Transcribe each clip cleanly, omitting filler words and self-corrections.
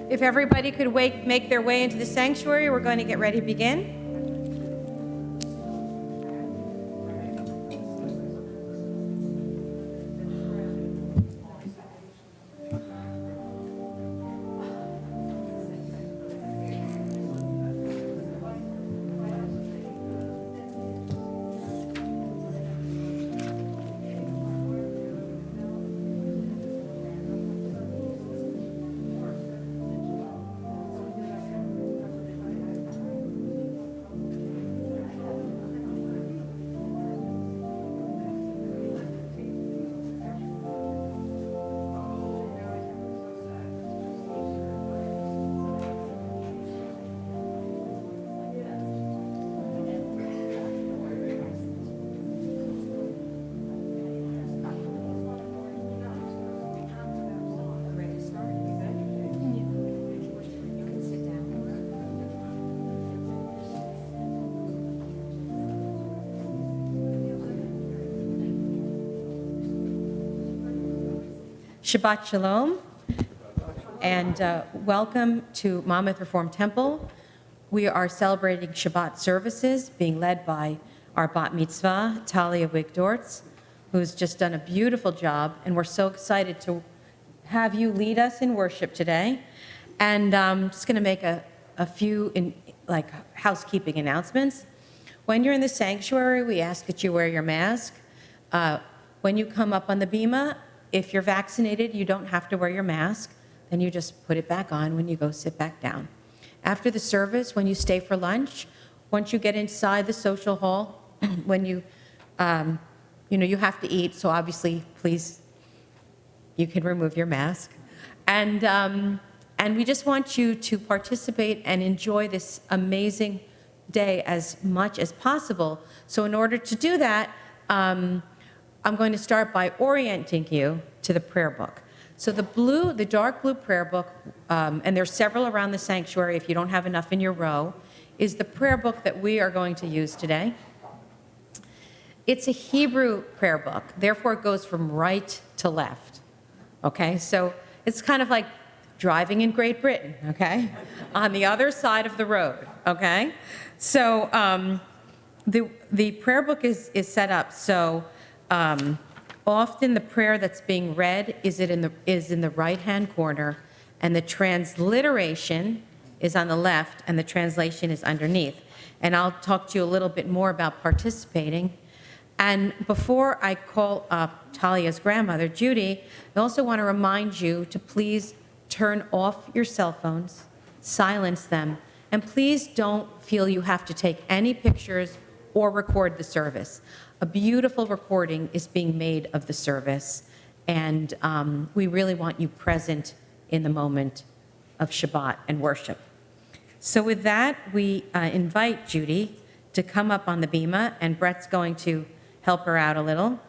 If everybody could make their way into the sanctuary, we're going to get ready to begin. Shabbat Shalom, and welcome to Monmouth Reformed Temple. We are celebrating Shabbat services being led by our Bat Mitzvah Talya Wigdortz, who's just done a beautiful job, and we're so excited to have you lead us in worship today. And I'm just going to make a few housekeeping announcements. When you're in the sanctuary, we ask that you wear your mask. When you come up on the bima, if you're vaccinated, you don't have to wear your mask. Then you just put it back on when you go sit back down. After the service, when you stay for lunch, once you get inside the social hall, when you have to eat, so obviously, please, you can remove your mask. And we just want you to participate and enjoy this amazing day as much as possible. So in order to do that, I'm going to start by orienting you to the prayer book. So the dark blue prayer book, and there's several around the sanctuary if you don't have enough in your row, is the prayer book that we are going to use today. It's a Hebrew prayer book, therefore it goes from right to left, okay? So it's kind of like driving in Great Britain, okay? On the other side of the road, okay? So the prayer book is set up so often the prayer that's being read is in the right-hand corner, and the transliteration is on the left, and the translation is underneath. And I'll talk to you a little bit more about participating. And before I call up Talia's grandmother, Judy, I also want to remind you to please turn off your cell phones, silence them, and please don't feel you have to take any pictures or record the service. A beautiful recording is being made of the service, and we really want you present in the moment of Shabbat and worship. So with that, we invite Judy to come up on the bima, and Brett's going to help her out a little.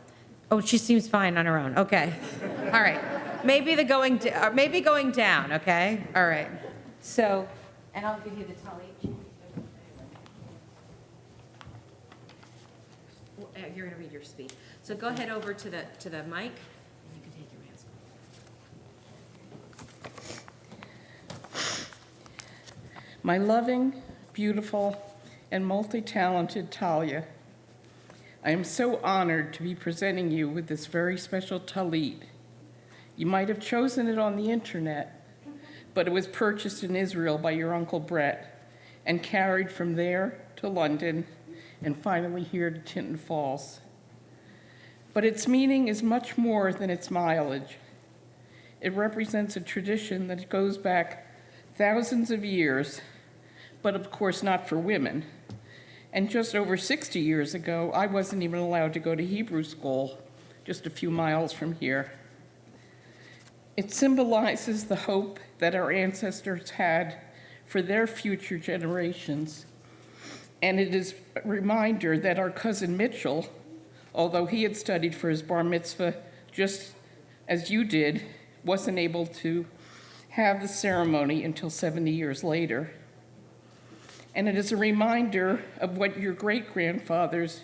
Oh, she seems fine on her own. Okay. All right. Maybe going down, okay? All right. So, and I'll give you the tali. You're going to read your speech. So go ahead over to the mic, and you can take your mask. My loving, beautiful, and multi-talented Talia, I am so honored to be presenting you with this very special talit. You might have chosen it on the internet, but it was purchased in Israel by your Uncle Brett and carried from there to London and finally here to Tinton Falls. But its meaning is much more than its mileage. It represents a tradition that goes back thousands of years, but of course not for women. And just over 60 years ago, I wasn't even allowed to go to Hebrew school, just a few miles from here. It symbolizes the hope that our ancestors had for their future generations. And it is a reminder that our cousin Mitchell, although he had studied for his bar mitzvah just as you did, wasn't able to have the ceremony until 70 years later. And it is a reminder of what your great-grandfathers,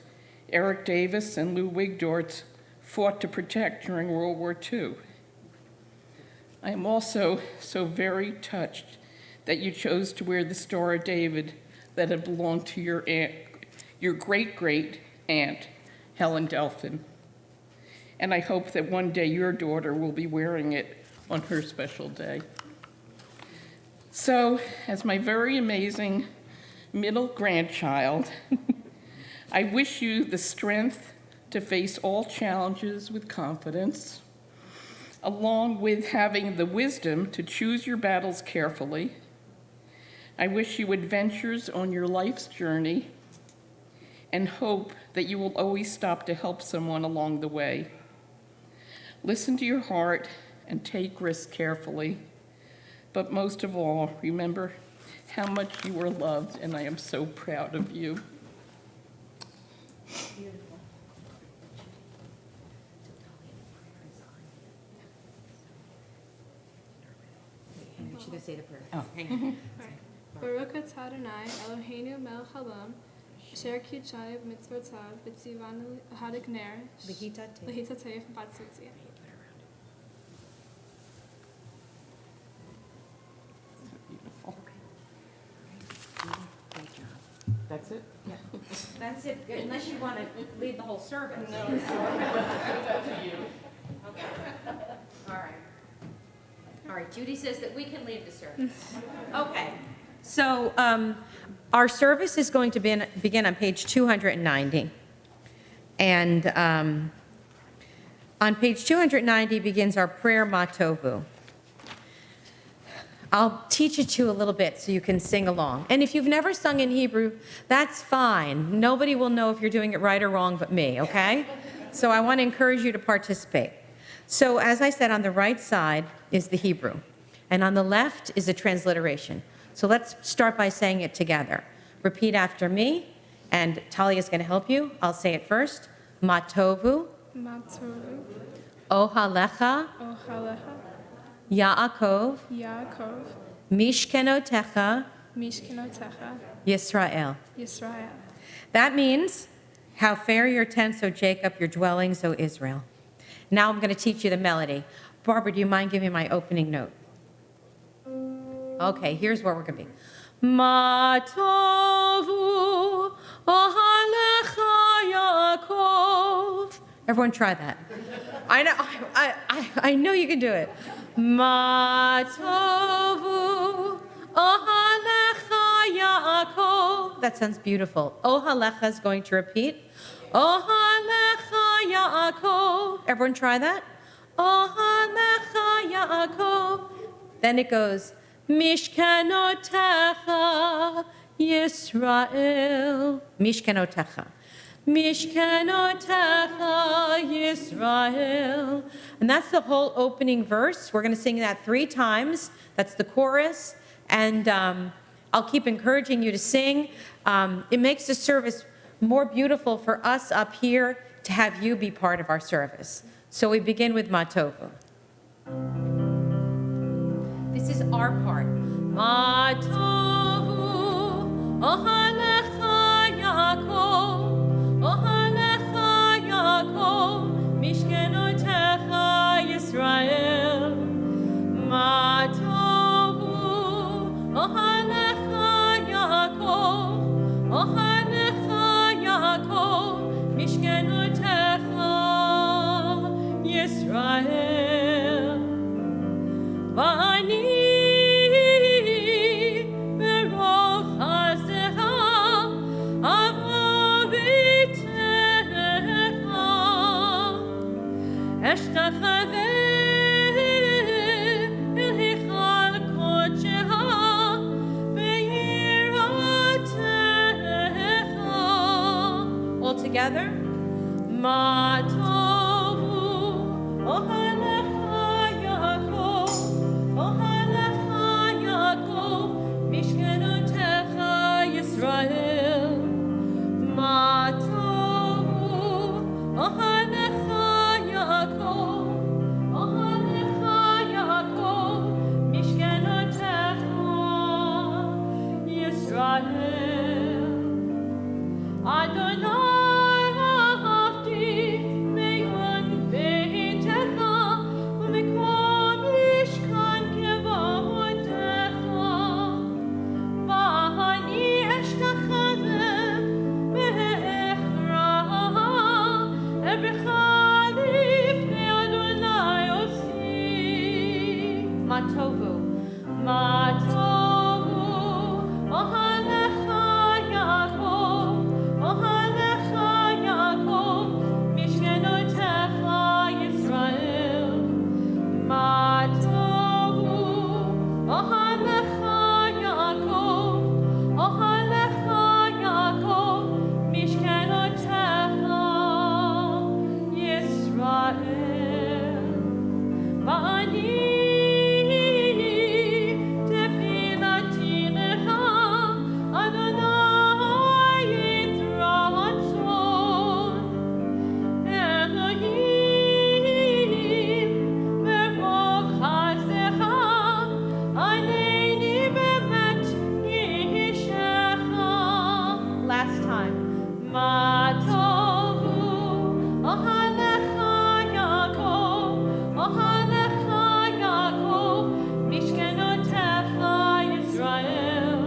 Eric Davis and Lou Wigdortz, fought to protect during World War II. I am also so very touched that you chose to wear the Star of David that had belonged to your aunt, your great-great-aunt, Helen Delphin. And I hope that one day your daughter will be wearing it on her special day. So, as my very amazing middle grandchild, I wish you the strength to face all challenges with confidence, along with having the wisdom to choose your battles carefully. I wish you adventures on your life's journey and hope that you will always stop to help someone along the way. Listen to your heart and take risks carefully. But most of all, remember how much you are loved, and I am so proud of you. Beautiful. She's going to say the prayer. Oh. Hang on. Baruch atah Adonai Eloheinu melech haolam, asher kidshanu b'mitzvah tav v'tzivanu hadikner lehitatayif b'tzitziah. Beautiful. Great job. That's it? Yeah. That's it, unless you want to lead the whole service. No, it's up to you. Okay. All right. All right, Judy says that we can lead the service. Okay. So our service is going to begin on page 290. And on page 290 begins our prayer Matovu. I'll teach it to you a little bit so you can sing along. And if you've never sung in Hebrew, that's fine. Nobody will know if you're doing it right or wrong but me, okay? So I want to encourage you to participate. So as I said, on the right side is the Hebrew, and on the left is a transliteration. So let's start by saying it together. Repeat after me, and Talia is going to help you. I'll say it first. Matovu, Matovu, Ohalecha, Ohalecha, Yaakov, Yaakov, Mishkenotecha, Mishkenotecha, Yisrael. Yisrael. That means, how fair your tents, O Jacob, your dwellings, O Israel. Now I'm going to teach you the melody. Barbara, do you mind giving me my opening note? Okay, here's where we're going to be. Matovu ohalecha Yaakov. Everyone try that. I know you can do it. Matovu ohalecha Yaakov. That sounds beautiful. Ohalecha is going to repeat. Ohalecha Yaakov. Everyone try that. Ohalecha Yaakov. Then it goes, Mishkenotecha Yisrael. Mishkenotecha. Mishkenotecha Yisrael. And that's the whole opening verse. We're going to sing that 3 times. That's the chorus. And I'll keep encouraging you to sing. It makes the service more beautiful for us up here to have you be part of our service. So we begin with Matovu. This is our part. Matovu ohalecha Yaakov, ohalecha Yaakov, mishkenotecha Yisrael. Matovu ohalecha Yaakov, ohalecha Yaakov, mishkenotecha Yisrael. Vani berov hazecha avavitecha eshtachaveh el hichal kodeshecha be'yiratecha. All together. Matovu ohalecha Yaakov, ohalecha tovu. Ma tovu. Ohalecha Yaakov. Ohalecha Yaakov. Mishkenotecha Yisrael. Ma tovu. Ohalecha Yaakov. Ohalecha Yaakov. Mishkenotecha Yisrael. Va'ani tefilati lecha, Adonai yitratzon. Elohim merov chasecha, aneni bemet yishecha. Last time. Ma tovu, ohalecha Yaakov, ohalecha Yaakov, mishkenotecha Yisrael.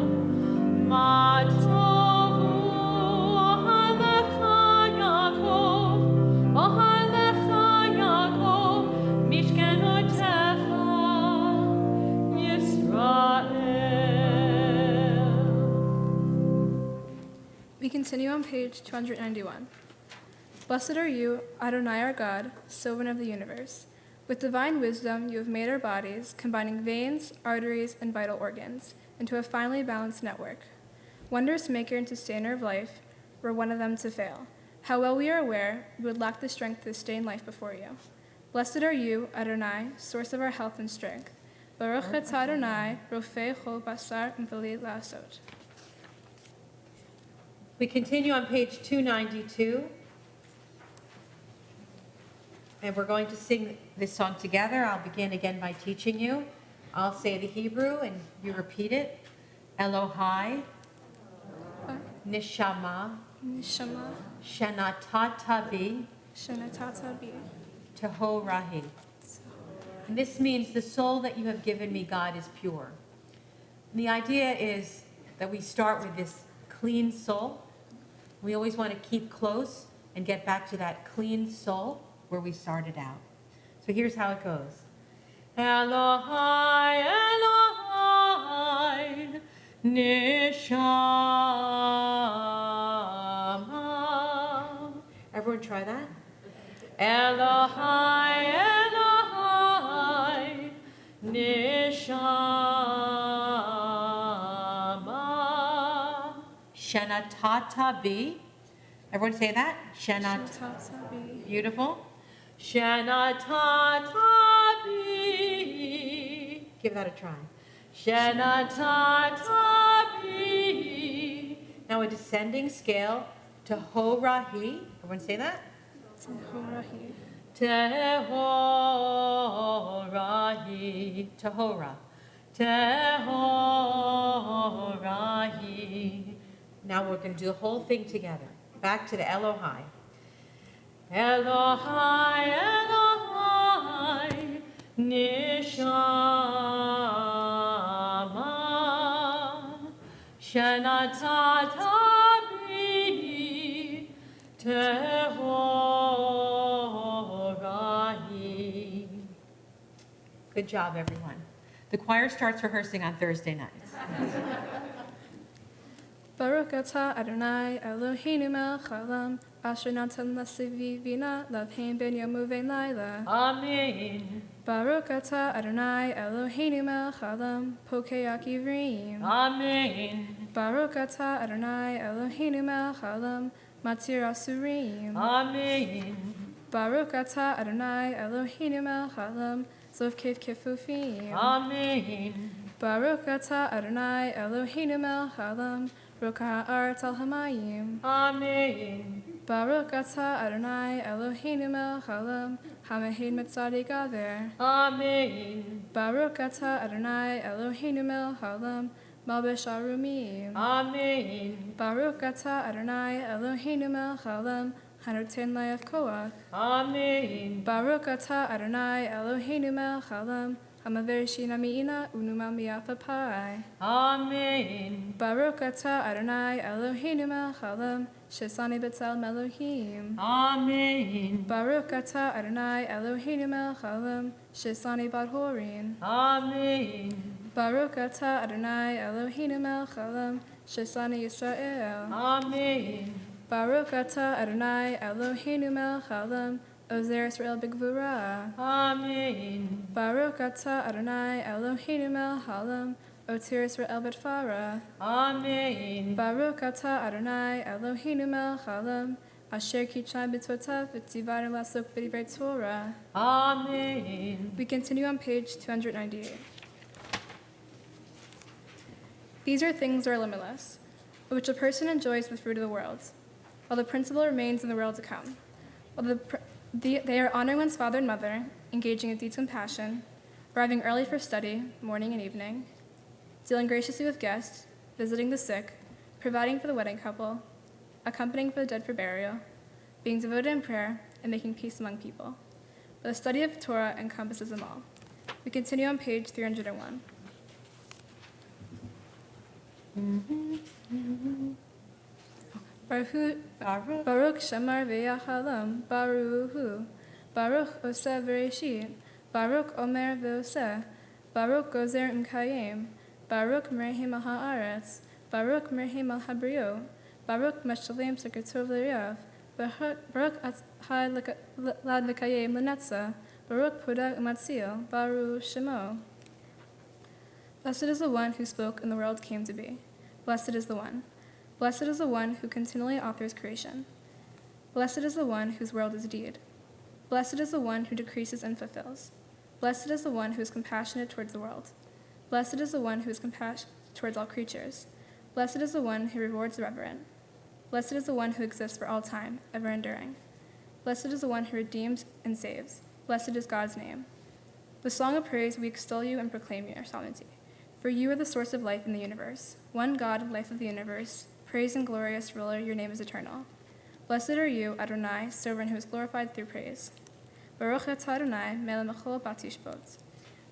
Ma tovu, ohalecha Yaakov, ohalecha Yaakov, mishkenotecha Yisrael. We continue on page 291. Blessed are you, Adonai our God, sovereign of the universe. With divine wisdom, you have made our bodies, combining veins, arteries, and vital organs, into a finely balanced network. Wondrous maker and sustainer of life, were one of them to fail. How well we are aware, we would lack the strength to sustain life before you. Blessed are you, Adonai, source of our health and strength. Baruch atah Adonai, rofei chol basar v'li la'asot. We continue on page 292. And we're going to sing this song together. I'll begin again by teaching you. I'll say the Hebrew and you repeat it. Elohai, Nishama, Nishama, Shanatata bi, shenatata bi. Tehorahi. And this means the soul that you have given me, God, is pure. And the idea is that we start with this clean soul. We always want to keep close and get back to that clean soul where we started out. So here's how it goes. Elohai, Elohai, Nishama. Everyone try that? Elohai, Elohai, Nishama. Shenatata bi. Everyone say that? Shenatata bi. Beautiful. Shenatata bi. Give that a try. Shenatata bi. Now a descending scale to Horahi. Everyone say that? Tehorahi. Tehorahi. Tehora. Tehorahi. Now we're going to do the whole thing together. Back to the Elohai. Elohai, Elohai, Nishama, Shenatata bi, Tehorahi. Good job, everyone. The choir starts rehearsing on Thursday nights. Baruch atah Adonai Eloheinu melech haolam, asher natan l'sevivina l'avheim ben yom uvein laila. Amen. Baruch atah Adonai Eloheinu melech haolam, pokei akivrim. Amen. Baruch atah Adonai Eloheinu melech haolam, matir asurim. Amen. Baruch atah Adonai Eloheinu melech haolam, zovkev kefufim. Amen. Baruch atah Adonai Eloheinu melech haolam, Roka ha'aretz al hamayim. Amen. Baruch atah Adonai Eloheinu melech haolam, hamehed mitzadik aver. Amen. Baruch atah Adonai Eloheinu melech haolam, malbesh arumim. Amen. Baruch atah Adonai Eloheinu melech haolam, hanoten layav koach. Amen. Baruch atah Adonai Eloheinu melech haolam, Hamaverishina mi'ina unuma mi'afa pai. Amen. Baruch atah Adonai Eloheinu melech haolam, shesani b'tzel Elohim. Amen. Baruch atah Adonai Eloheinu melech haolam, shesani bad horin. Amen. Baruch atah Adonai Eloheinu melech haolam, shesani Yisrael. Amen. Baruch atah Adonai Eloheinu melech haolam, ozer Israel b'gvura. Amen. Baruch atah Adonai Eloheinu melech haolam, otir Israel b'tfara. Amen. Baruch atah Adonai Eloheinu melech haolam, asher kitchan b'tzotav v'tzivar lasok b'divrei Torah. Amen. We continue on page 298. These are things that are limitless, which a person enjoys with the fruit of the world, while the principle remains in the world to come. While they are honoring one's father and mother, engaging in deeds of compassion, arriving early for study, morning and evening, dealing graciously with guests, visiting the sick, providing for the wedding couple, accompanying for the dead for burial, being devoted in prayer, and making peace among people. But the study of Torah encompasses them all. We continue on page 301. Baruch Shamar V'Yachalam, Baruch Baruch Oseh V'Reshit, Baruch Omer V'Oseh, Baruch Gozer M'Kayim, Baruch Merhim Al Haaretz, Baruch Merhim Al Habriot, Baruch Meshalem Sekretov L'Riav, Baruch Atzhai Lad L'Kayim L'Netzah, Baruch Podag Umatzil, Baruch Shemo. Blessed is the one who spoke and the world came to be. Blessed is the one. Blessed is the one who continually authors creation. Blessed is the one whose world is deed. Blessed is the one who decreases and fulfills. Blessed is the one who is compassionate towards the world. Blessed is the one who is compassionate towards all creatures. Blessed is the one who rewards the reverent. Blessed is the one who exists for all time, ever enduring. Blessed is the one who redeems and saves. Blessed is God's name. With song of praise we extol you and proclaim your sovereignty. For you are the source of life in the universe. One God, life of the universe, praise and glorious ruler, your name is eternal. Blessed are you, Adonai, sovereign who is glorified through praise. Baruch atah Adonai, melech mechol batishbot.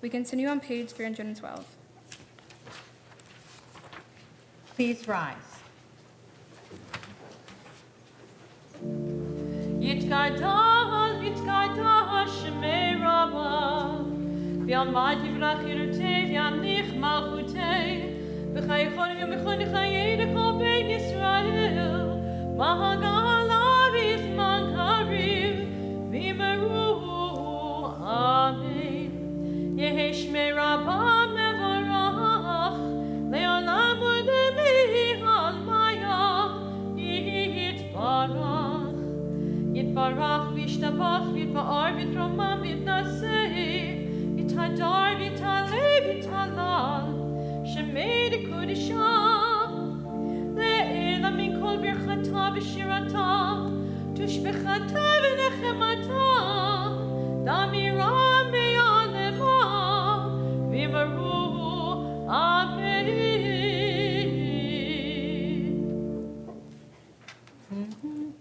We continue on page 312. Please rise. Yitkadal, yitkadal, shemei rabba. V'yamad yivrach yirutei, v'yamlich malchutei. V'chaychon v'yamichon chayei l'kol bein Yisrael. Mahagal aviv man hariv, v'yimeru, amen. Yehi shmei rabba mevorach, le'olam u'lemi almaya, yitbarach. Yitbarach v'yishtabach v'yitba'ar v'yitromam v'yitnaseh. Hadar v'taleh v'talal, shemei d'kodisha, le'ela min kol birchata v'shirata, tushbechata v'nechemata, damira me'alema, v'yimaru, amen.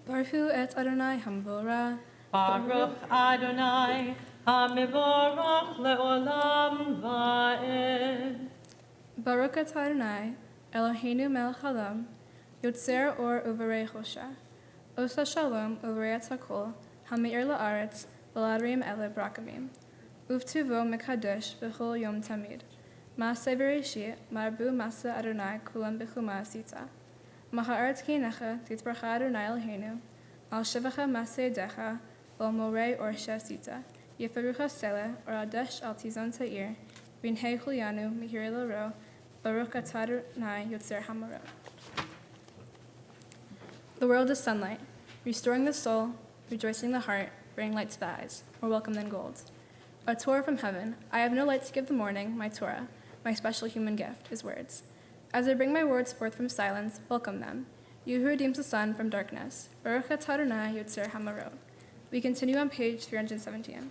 Baruch et Adonai Hamvorah. Baruch Adonai, HaMevorach le'olam va'ed. Baruch atah Adonai, Eloheinu melech haolam, yotzer or uvarei chosha, osa shalom uvarei atzakol, ha'meir la'aretz, v'ladrim ele brakamim, uvtuvo mekadesh v'chol yom tamid, ma'aseh v'reshit, marbu ma'aseh Adonai kulam b'chuma asita, ma'ha'aretz keinecha titbracha Adonai Eloheinu, al shevacha ma'aseh decha, v'al morei orsha asita, Yeferucha Sela, or Adesh al Tizon Ta'ir, Vinhei Chulianu, Mihir Laro, Baruch atah Adonai Yotzer Hamarot. The world is sunlight, restoring the soul, rejoicing the heart, bringing light to the eyes, more welcome than gold. A Torah from heaven, I have no light to give the morning, my Torah, my special human gift, is words. As I bring my words forth from silence, welcome them, you who redeems the sun from darkness. Baruch atah Adonai Yotzer Hamarot. We continue on page 317.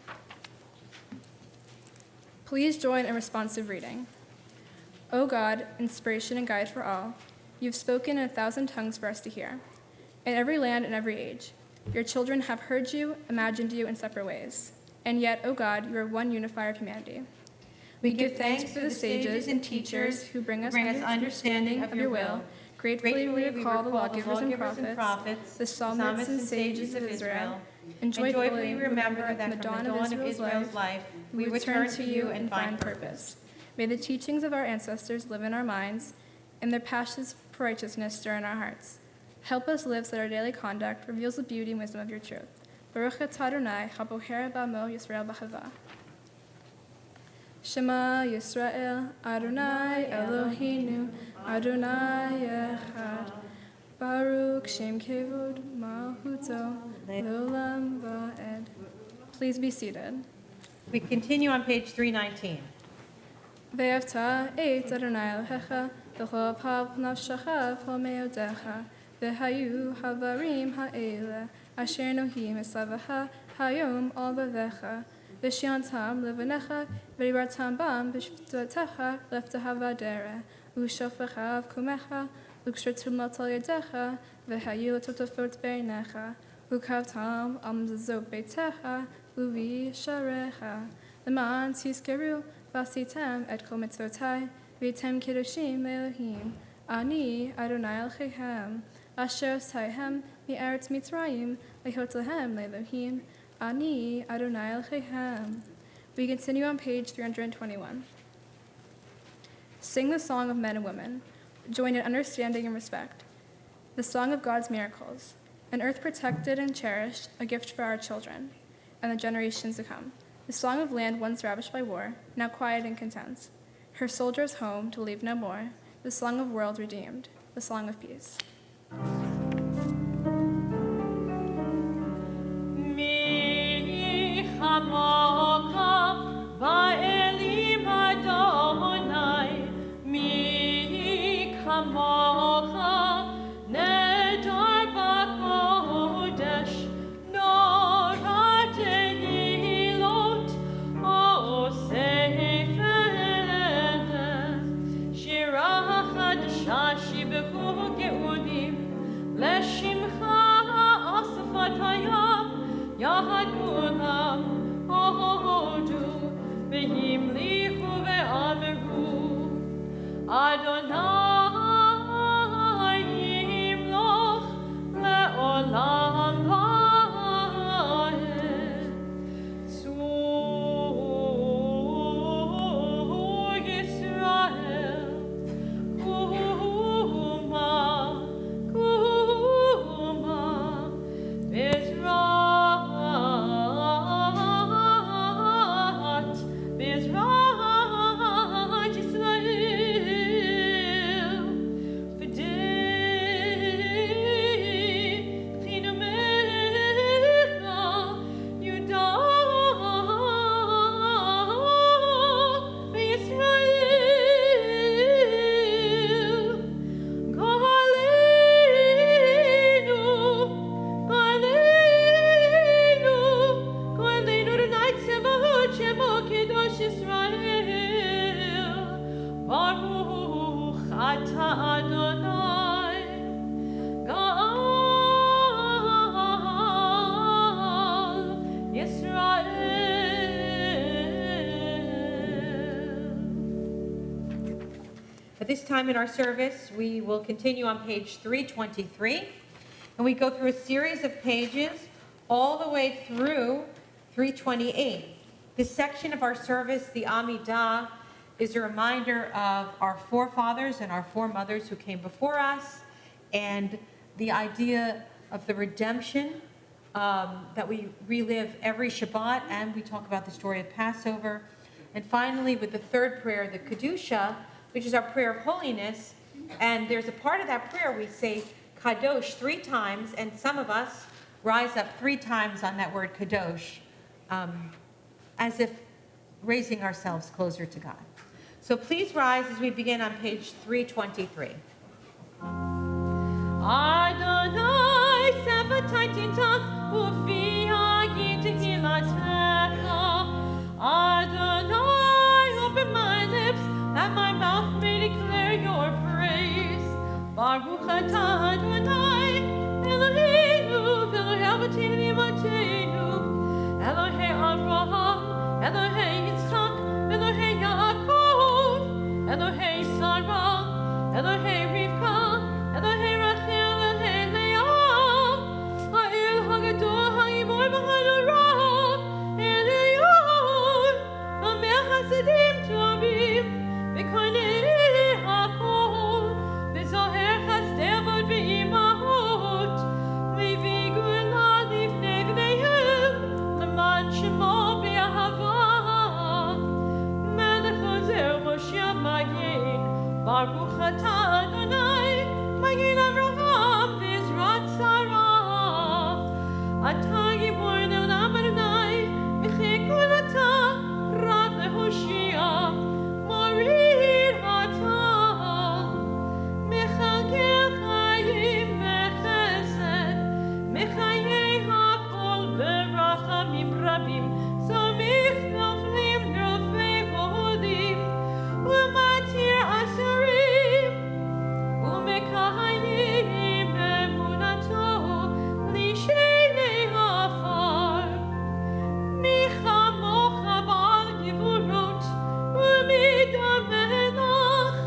Please join in responsive reading. O God, inspiration and guide for all, you've spoken in 1,000 tongues for us to hear. In every land and every age, your children have heard you, imagined you in separate ways. And yet, O God, you are one unifier of humanity. We give thanks for the sages and teachers who bring us understanding of your will. Gratefully we recall the lawgivers and prophets, the psalmists and sages of Israel, and joyfully remember that from the dawn of Israel's life, we return to you and find purpose. May the teachings of our ancestors live in our minds, and their passions for righteousness stir in our hearts. Help us live so that our daily conduct reveals the beauty and wisdom of your truth. Baruch atah Adonai, haboher b'amo Yisrael b'chava. Shema Yisrael, Adonai Eloheinu, Adonai Echad. Baruch Shem Kevod Malchuto Leolam Va'ed. Please be seated. We continue on page 319. Ve'avta et Adonai Elohecha v'chol pav nafshecha v'chol me'odecha v'hayu havarim ha'ele asher nohim esavaha hayom al bavecha v'shiantam levanecha v'ribartam bam b'shvitatecha lefteha v'adere u'shofecha v'kumecha u'kshratum latal yadecha v'hayu l'totofot beinecha u'kavtam al mezuzot beitecha u'vi sharecha l'man tizkeru v'asitem et kol mitzvotai v'yitem kiddushim le'elohim ani Adonai Elohechem asher osaihem mi'eretz Mitzrayim le'hot lehem le'elohim Ani Adonai Elohechem. We continue on page 321. Sing the song of men and women. Join in understanding and respect. The song of God's miracles. An earth protected and cherished, a gift for our children and the generations to come. The song of land once ravished by war, now quiet and content. Her soldiers home to leave no more. The song of world redeemed. The song of peace. Chamocha ba'elim Adonai, mi chamocha nedar b'kodesh, nor tehilot osei shira chadasha shibehu geudim leshimcha asafat hayam yahad kulam V'yimlichu ve'ameru Adonai yimloch le'olam va'ed Tzvu Yisrael Kuma At this time in our service, we will continue on page 323, and we go through a series of pages all the way through 328. This section of our service, the Amidah, is a reminder of our forefathers and our foremothers who came before us, and the idea of the redemption that we relive every Shabbat, and we talk about the story of Passover. And finally, with the third prayer, the Kedusha, which is our prayer of holiness, and there's a part of that prayer we say Kadosh 3 times, and some of us rise up 3 times on that word Kadosh, as if raising ourselves closer to God. So please rise as we begin on page 323. Adonai sabataitinta ufia yitihilatecha. Adonai, open my lips that my mouth may declare your praise. Baruch atah Adonai Eloheinu Elohei Avotenu Imotenu Elohei Avraham Elohei Yitzchak Elohei Yaakov Elohei Rivka, Elohei Rachel, Elohei Leah, Ha'el Hagadol, Ha'imor V'Hanura, Elion, Amel Chasadim Tovim, V'Konei HaKol, V'Zoher Chasdei Avot V'Imahot, V'Vi Gula Lifnei V'neihem, L'man Shemo B'Ahava, Melech Ozer Moshe Magin, Baruch Atah Adonai, Magin Avraham V'Ezrat Sarah, Atah Gibor Le'olam Adonai, V'Chikol Atah, Rav Lehoshia, Morid Atah, Mechalkel Chayim V'Chesed, Mechayei HaKol V'Rachamim Rabim, Samich Noflim Nofei Hodim, U'matir Asurim, U'mekayim Emunato, Lishenei Afar, Michamocha Ba'al Givurot, U'midam Melach,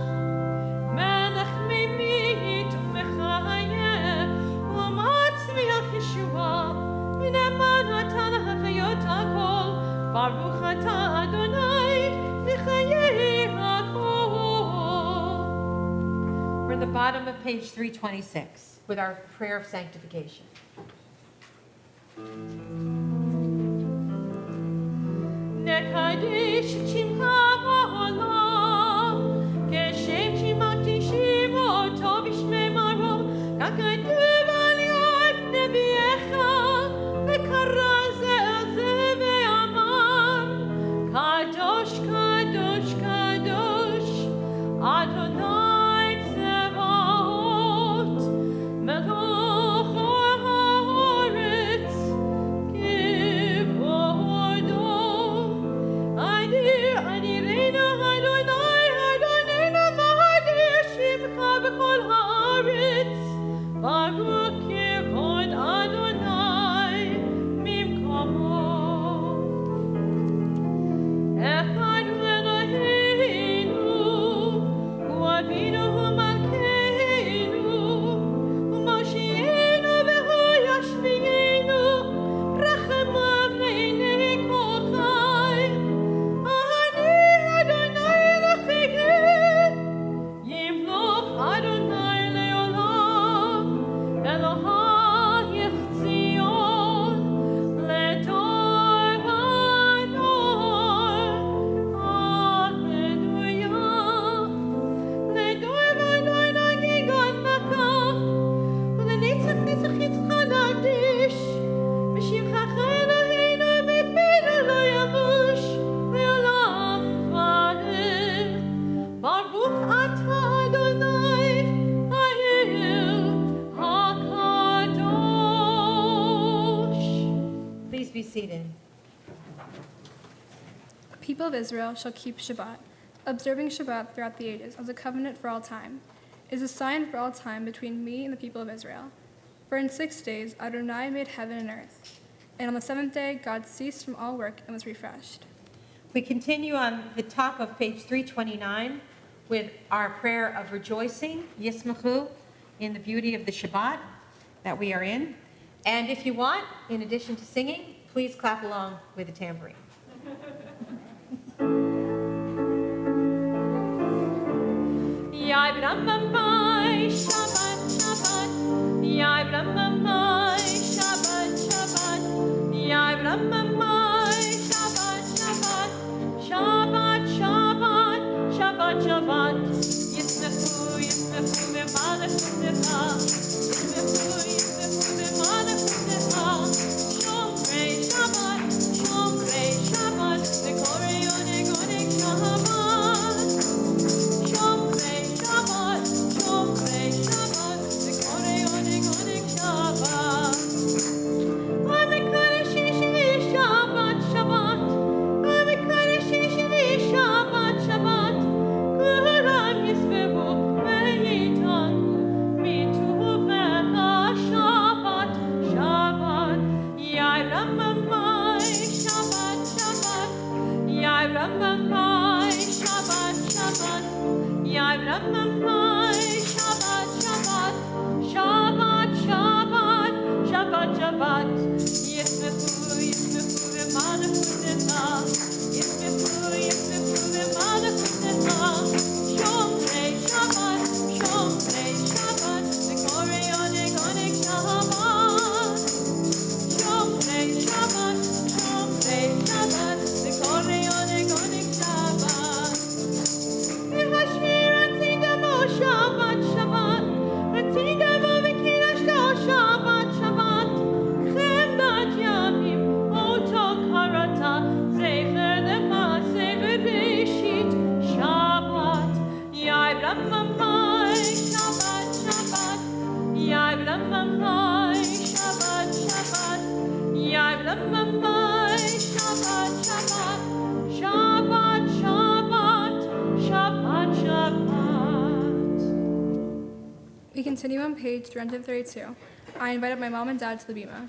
Melech Mimit U'mechayeh, U'matzmiach Yeshua, V'neman Atah L'Chayot HaKol, Baruch Atah Adonai, V'chayei HaKol. We're at the bottom of page 326 with our prayer of sanctification. Nekadesh Shimcha Ba'olam, Keshem Shimati Shimoto B'Shmei Maro, Kakaduv Al Yad Nebiecha, V'karaz El Zeh Ve'amar, Kadosh, Kadosh, Kadosh, Adonai Tzevaot, Melech ha'aretz, Kivodo. אני ראינו אדוני, אדוננו והדיר שמך בכל הארץ, ברוך כבוד אדוני ממקומו. אחד הוא אלוהינו, הוא אבינו, הוא מלכנו, הוא מושיענו והוא ישביענו, רחמיו לעיני כל חי. אני אדוני אלוהיכם, ימלוך אדוני לעולם, אלוהייך ציון, לדור ודור. הללויה. לדור ודור נגיד הנמקה, ולנצח נצח יצחק נקדיש, בשמך אלוהינו בפינו לא ימוש, לעולם ועד. ברוך אתה אדוני, האל הקדוש. Please be seated. The people of Israel shall keep Shabbat, observing Shabbat throughout the ages as a covenant for all time. It is a sign for all time between me and the people of Israel. For in 6 days Adonai made heaven and earth, and on the seventh day God ceased from all work and was refreshed. We continue on the top of page 329 with our prayer of rejoicing, Yismachu, in the beauty of the Shabbat that we are in. And if you want, in addition to singing, please clap along with the tambourine. Yai Brahmamai, Shabbat, Shabbat. Yai Brahmamai, Shabbat, Shabbat. Yai Brahmamai, Shabbat, Shabbat. Shabbat, Shabbat, Shabbat, Shabbat. Yismechu, Yismechu, V'malachutcha. Yismechu, Yismechu, V'malachutcha. Shomrei Shabbat, Shomrei Shabbat. V'korei oneg, oneg Shabbat. Shomrei Shabbat, Shomrei Shabbat, V'korei oneg, oneg Shabbat. V'mekadesh shvi Shabbat, Shabbat. V'mekadesh shvi Shabbat, Shabbat. Kulam yisvehu ve'yitanu mituvecha Shabbat, Shabbat. Yai Ramamai, Shabbat, Shabbat. Yai Ramamai, Shabbat, Shabbat. Yai Brahmamai, Shabbat, Shabbat, Shabbat, Shabbat, Shabbat, Shabbat. Yismefu, Yismefu, V'mana Kuteta. Yismefu, Yismefu, V'mana Kuteta. Shomrei Shabbat, Shomrei Shabbat, V'korei Onig, Onig Shabbat. Shomrei Shabbat, Shomrei Shabbat, V'korei Onig, Onig Shabbat. V'hashmir Atzidamo Shabbat, Shabbat, Atzidamo V'kidashto Shabbat, Shabbat. Chemdat Yamim, Oto Karata, Zecher Demase V'Reshit, Shabbat. Yai Brahmamai, Shabbat, Shabbat, Yai Brahmamai, Shabbat, Shabbat, Yai Brahmamai, Shabbat, Shabbat, Shabbat, Shabbat, Shabbat, Shabbat. We continue on page 332. I invited my mom and dad to the bima.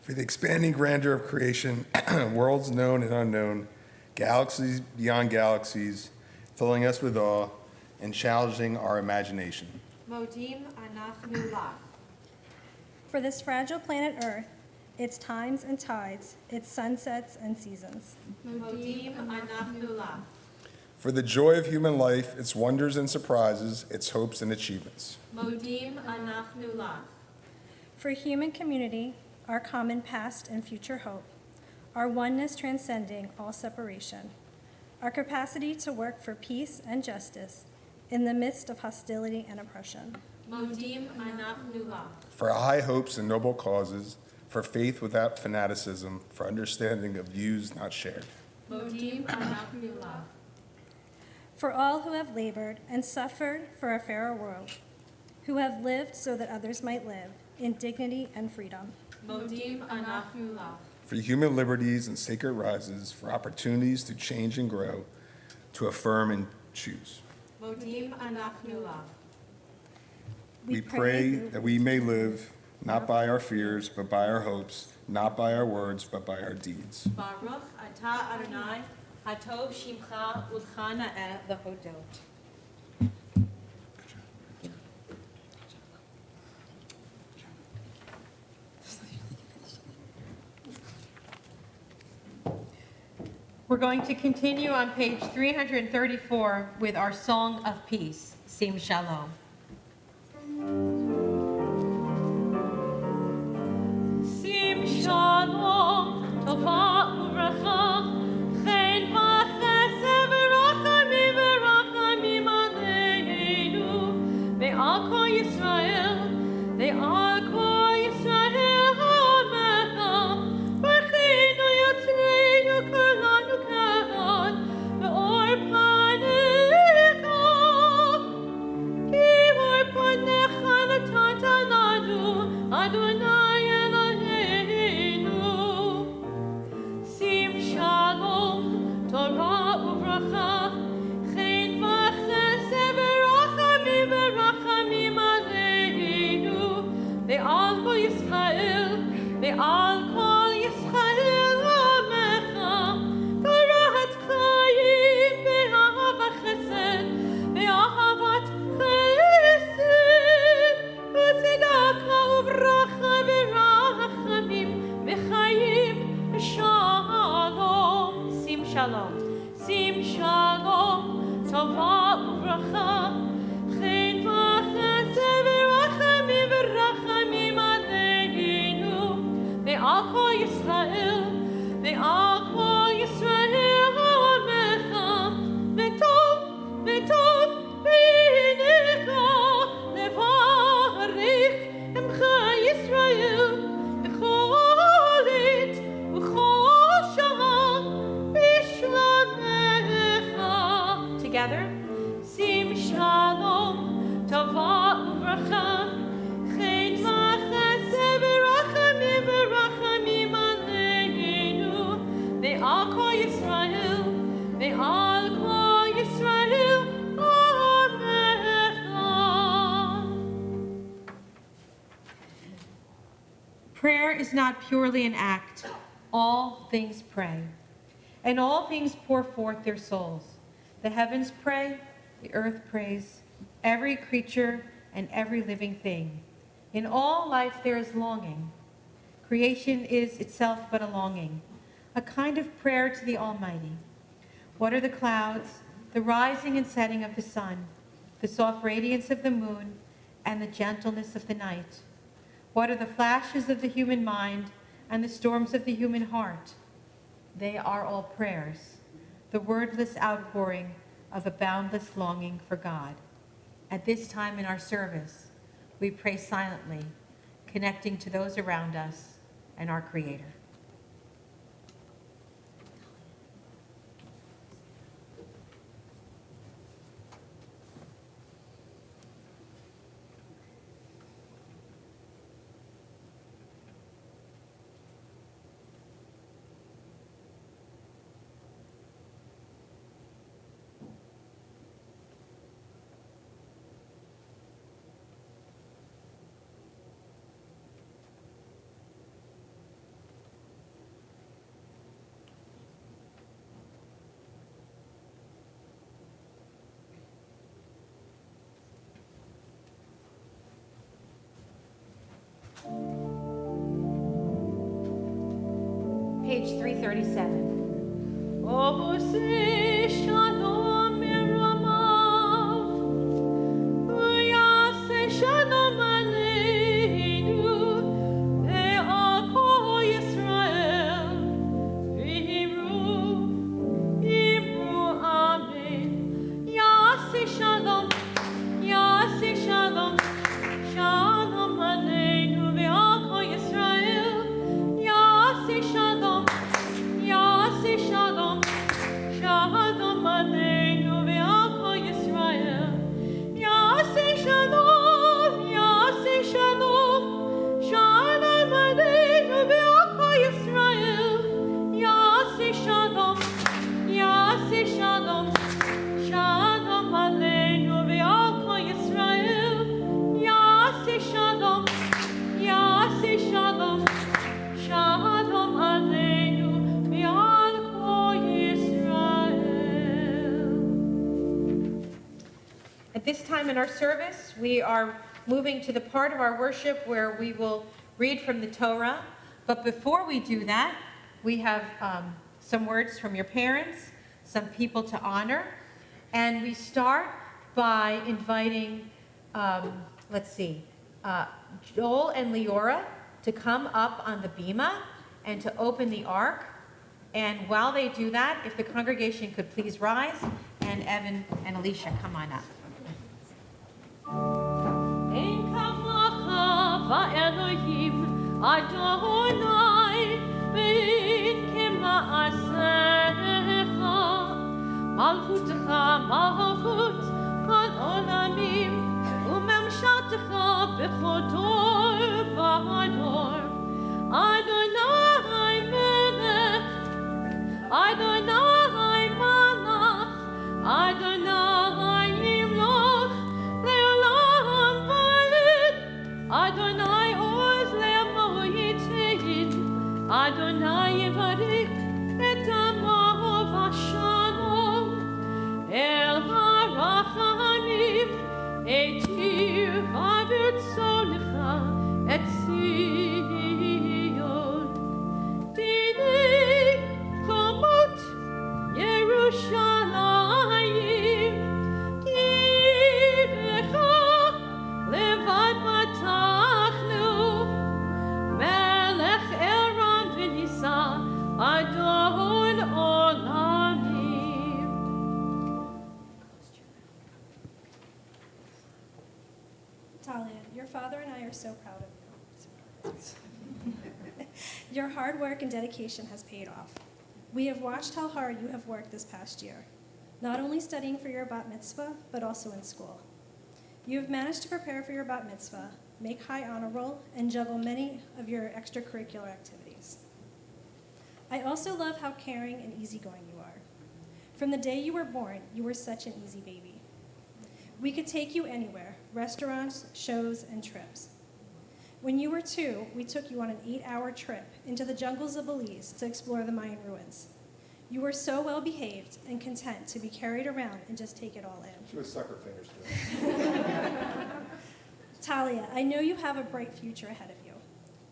For the expanding grandeur of creation, worlds known and unknown, galaxies beyond galaxies, filling us with awe and challenging our imagination. Modim anachnu lach. For this fragile planet Earth, its times and tides, its sunsets and seasons. Modim anachnu lach. For the joy of human life, its wonders and surprises, its hopes and achievements. Modim anachnu lach. For human community, our common past and future hope, our oneness transcending all separation, our capacity to work for peace and justice in the midst of hostility and oppression. Modim anachnu lach. For high hopes and noble causes, for faith without fanaticism, for understanding of views not shared. Modim anachnu lach. For all who have labored and suffered for a fairer world, who have lived so that others might live in dignity and freedom. Modim anachnu lach. For human liberties and sacred rises, for opportunities to change and grow, to affirm and choose. Modim anachnu lach. We pray that we may live not by our fears, but by our hopes, not by our words, but by our deeds. Baruch atah Adonai, hatov shimcha udchana et lehodot. We're going to continue on page 334 with our Song of Peace, Sim Shalom. Sim Shalom, Tova Uvracha, Chen v'chesed v'rachamim v'rachamim aleinu, ve'al kol Yisrael, ve'al kol Yisrael ha'amecha, v'chinu yotzreinu kulanu kehad, ve'or panecha, ki or panecha natata lanu, Adonai Eloheinu. Sim shalom, Torah uvracha, chen v'chesed v'rachamim v'rachamim aleinu, ve'al kol Yisrael, ve'al kol Yisrael ha'amecha, Torah chayim ve'ahavat chesed, ve'ahavat chesed, v'tzedaka uvracha v'rachamim v'chayim v'shalom. Sim shalom, sim shalom, tova uvracha, chen v'chesed v'rachamim v'rachamim aleinu, ve'al kol Yisrael, ve'al kol Yisrael ha'amecha, v'tov, v'tov, v'yinecha, levarich emcha Yisrael, v'chol עת v'chol shah, v'shlomecha. Together, Prayer is not purely an act. All things pray, and all things pour forth their souls. The heavens pray, the earth prays, every creature and every living thing. In all life there is longing. Creation is itself but a longing, a kind of prayer to the Almighty. What are the clouds, the rising and setting of the sun, the soft radiance of the moon, and the gentleness of the night? What are the flashes of the human mind and the storms of the human heart? They are all prayers, the wordless outpouring of a boundless longing for God. At this time in our service, we pray silently, connecting to those around us and our Creator. Page 337. Oh, say shalom meramav, say shalom aleinu, ve'al Yisrael, v'imru amen. Yaseh shalom, shalom aleinu, ve'al Yisrael. Yaseh shalom, shalom aleinu ve'al kol Yisrael. Yaseh shalom, shalom aleinu ve'al kol Yisrael. Yaseh shalom, shalom aleinu ve'al kol Yisrael. Yaseh shalom, shalom aleinu ve'al kol Yisrael. At this time in our service, we are moving to the part of our worship where we will read from the Torah. But before we do that, we have some words from your parents, some people to honor. And we start by inviting, Joel and Leora to come up on the bima and to open the ark. And while they do that, if the congregation could please rise, and Evan and Alicia, come on up. Ein kamacha va'Elohim Adonai ve'in kema'asecha malchutecha malchut kol olamim u'memshaltecha b'chol dor v'dor. Adonai melech, Adonai malach, Adonai yimloch le'olam va'ed. Adonai oz le'amo yitein, Adonai yivarich et amo v'shalom. El harachamim etir v'virtzonecha et Zion. Dinei komot Yerushalayim, Kirecha levad matachnu, Melech Eram v'nisa Adon olamim. Talia, your father and I are so proud of you. Your hard work and dedication has paid off. We have watched how hard you have worked this past year, not only studying for your bat mitzvah, but also in school. You have managed to prepare for your bat mitzvah, make high honor roll, and juggle many of your extracurricular activities. I also love how caring and easygoing you are. From the day you were born, you were such an easy baby. We could take you anywhere, restaurants, shows, and trips. When you were 2, we took you on an 8-hour trip into the jungles of Belize to explore the Mayan ruins. You were so well behaved and content to be carried around and just take it all in. She would suck her fingers to it. Talia, I know you have a bright future ahead of you.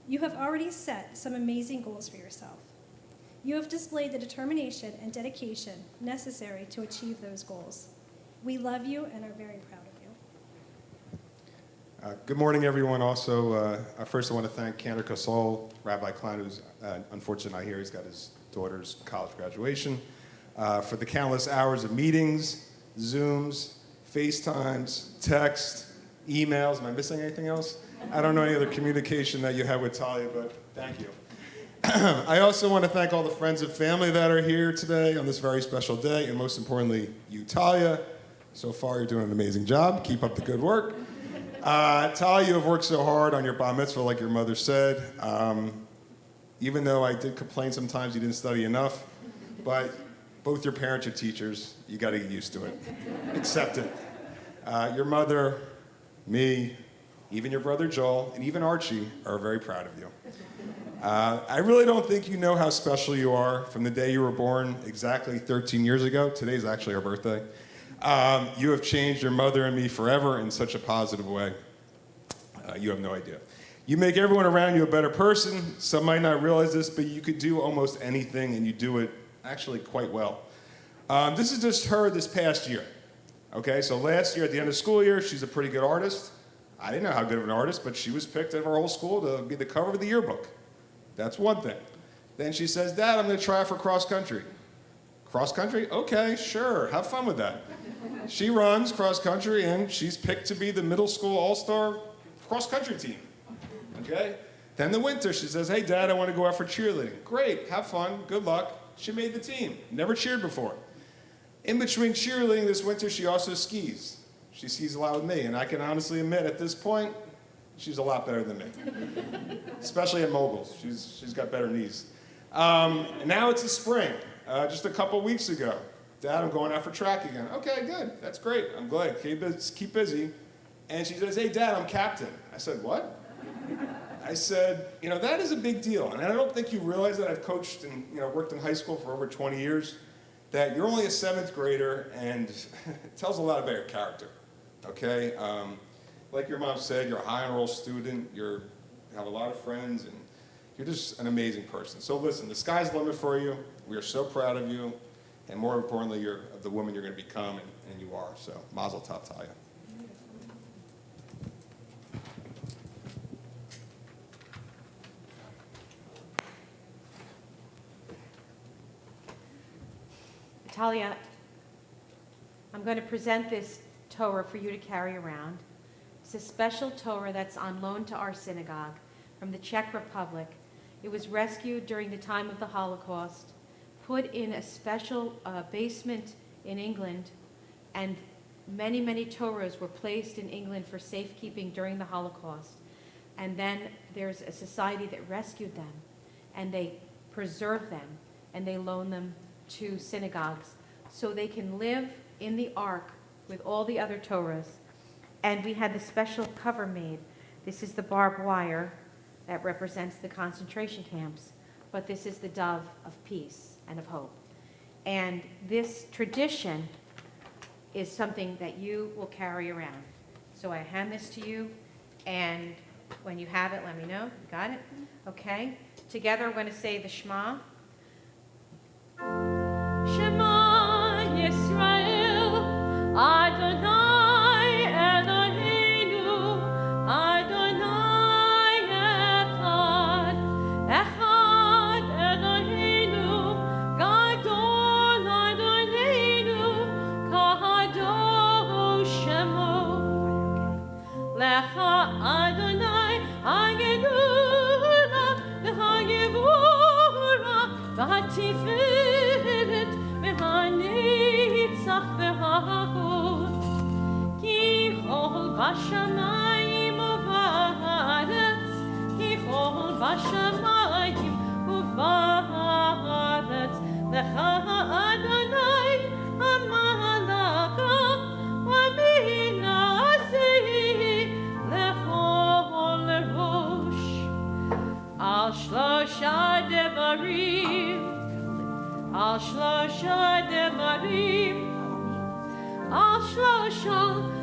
You have already set some amazing goals for yourself. You have displayed the determination and dedication necessary to achieve those goals. We love you and are very proud of you. Good morning, everyone. Also, first I want to thank Cantor Kasol, Rabbi Klein, who's unfortunately not here. He's got his daughter's college graduation, for the countless hours of meetings, Zooms, FaceTimes, text, emails. Am I missing anything else? I don't know any other communication that you had with Talia, but thank you. I also want to thank all the friends and family that are here today on this very special day, and most importantly, you, Talia. So far, you're doing an amazing job. Keep up the good work. Talia, you have worked so hard on your bar mitzvah, like your mother said. Even though I did complain sometimes you didn't study enough, but both your parents are teachers. You got to get used to it. Accept it. Your mother, me, even your brother Joel, and even Archie are very proud of you. I really don't think you know how special you are from the day you were born exactly 13 years ago. Today's actually our birthday. You have changed your mother and me forever in such a positive way. You have no idea. You make everyone around you a better person. Some might not realize this, but you could do almost anything, and you do it actually quite well. This is just her this past year. Okay, so last year at the end of school year, she's a pretty good artist. I didn't know how good of an artist, but she was picked out of our whole school to be the cover of the yearbook. That's one thing. Then she says, Dad, I'm going to try for cross country. Cross country? Okay, sure. Have fun with that. She runs cross country, and she's picked to be the middle school all-star cross country team. Okay? Then the winter, she says, hey, Dad, I want to go out for cheerleading. Great. Have fun. Good luck. She made the team. Never cheered before. In between cheerleading this winter, she also skis. She skis a lot with me, and I can honestly admit at this point, she's a lot better than me. Especially at moguls. She's got better knees. And now it's the spring. Just a couple weeks ago, Dad, I'm going out for track again. Okay, good. That's great. I'm glad. Keep busy. And she says, hey, Dad, I'm captain. I said, what? I said, that is a big deal. And I don't think you realize that I've coached and worked in high school for over 20 years, that you're only a 7th grader, and it tells a lot about your character, okay? Like your mom said, you're a high honor roll student, you have a lot of friends, and you're just an amazing person. So listen, the sky's the limit for you. We are so proud of you, and more importantly, you're of the woman you're going to become, and you are. So, mazel tov, Talia. Talia, I'm going to present this Torah for you to carry around. It's a special Torah that's on loan to our synagogue from the Czech Republic. It was rescued during the time of the Holocaust, put in a special basement in England, and many, many Torahs were placed in England for safekeeping during the Holocaust. And then there's a society that rescued them, and they preserve them, and they loan them to synagogues so they can live in the ark with all the other Torahs. And we had the special cover made. This is the barbed wire that represents the concentration camps, but this is the dove of peace and of hope. And this tradition is something that you will carry around. So I hand this to you, and when you have it, let me know. You got it? Okay. Together we're going to say the Shema. Shema Yisrael, Adonai Eloheinu, Adonai Echad, Echad Eloheinu, Gadol Adonenu, Kadosh Shemo. Lecha Adonai Hagedula, V'Hagevura, V'Hatiferet, V'Hanitzach V'Hahod. Ki chol b'shamayim u'va'aretz, Ki chol b'shamayim u'va'aretz, Lecha Adonai Amalaka, V'minaseh lechol rod. על שלושה דברים, על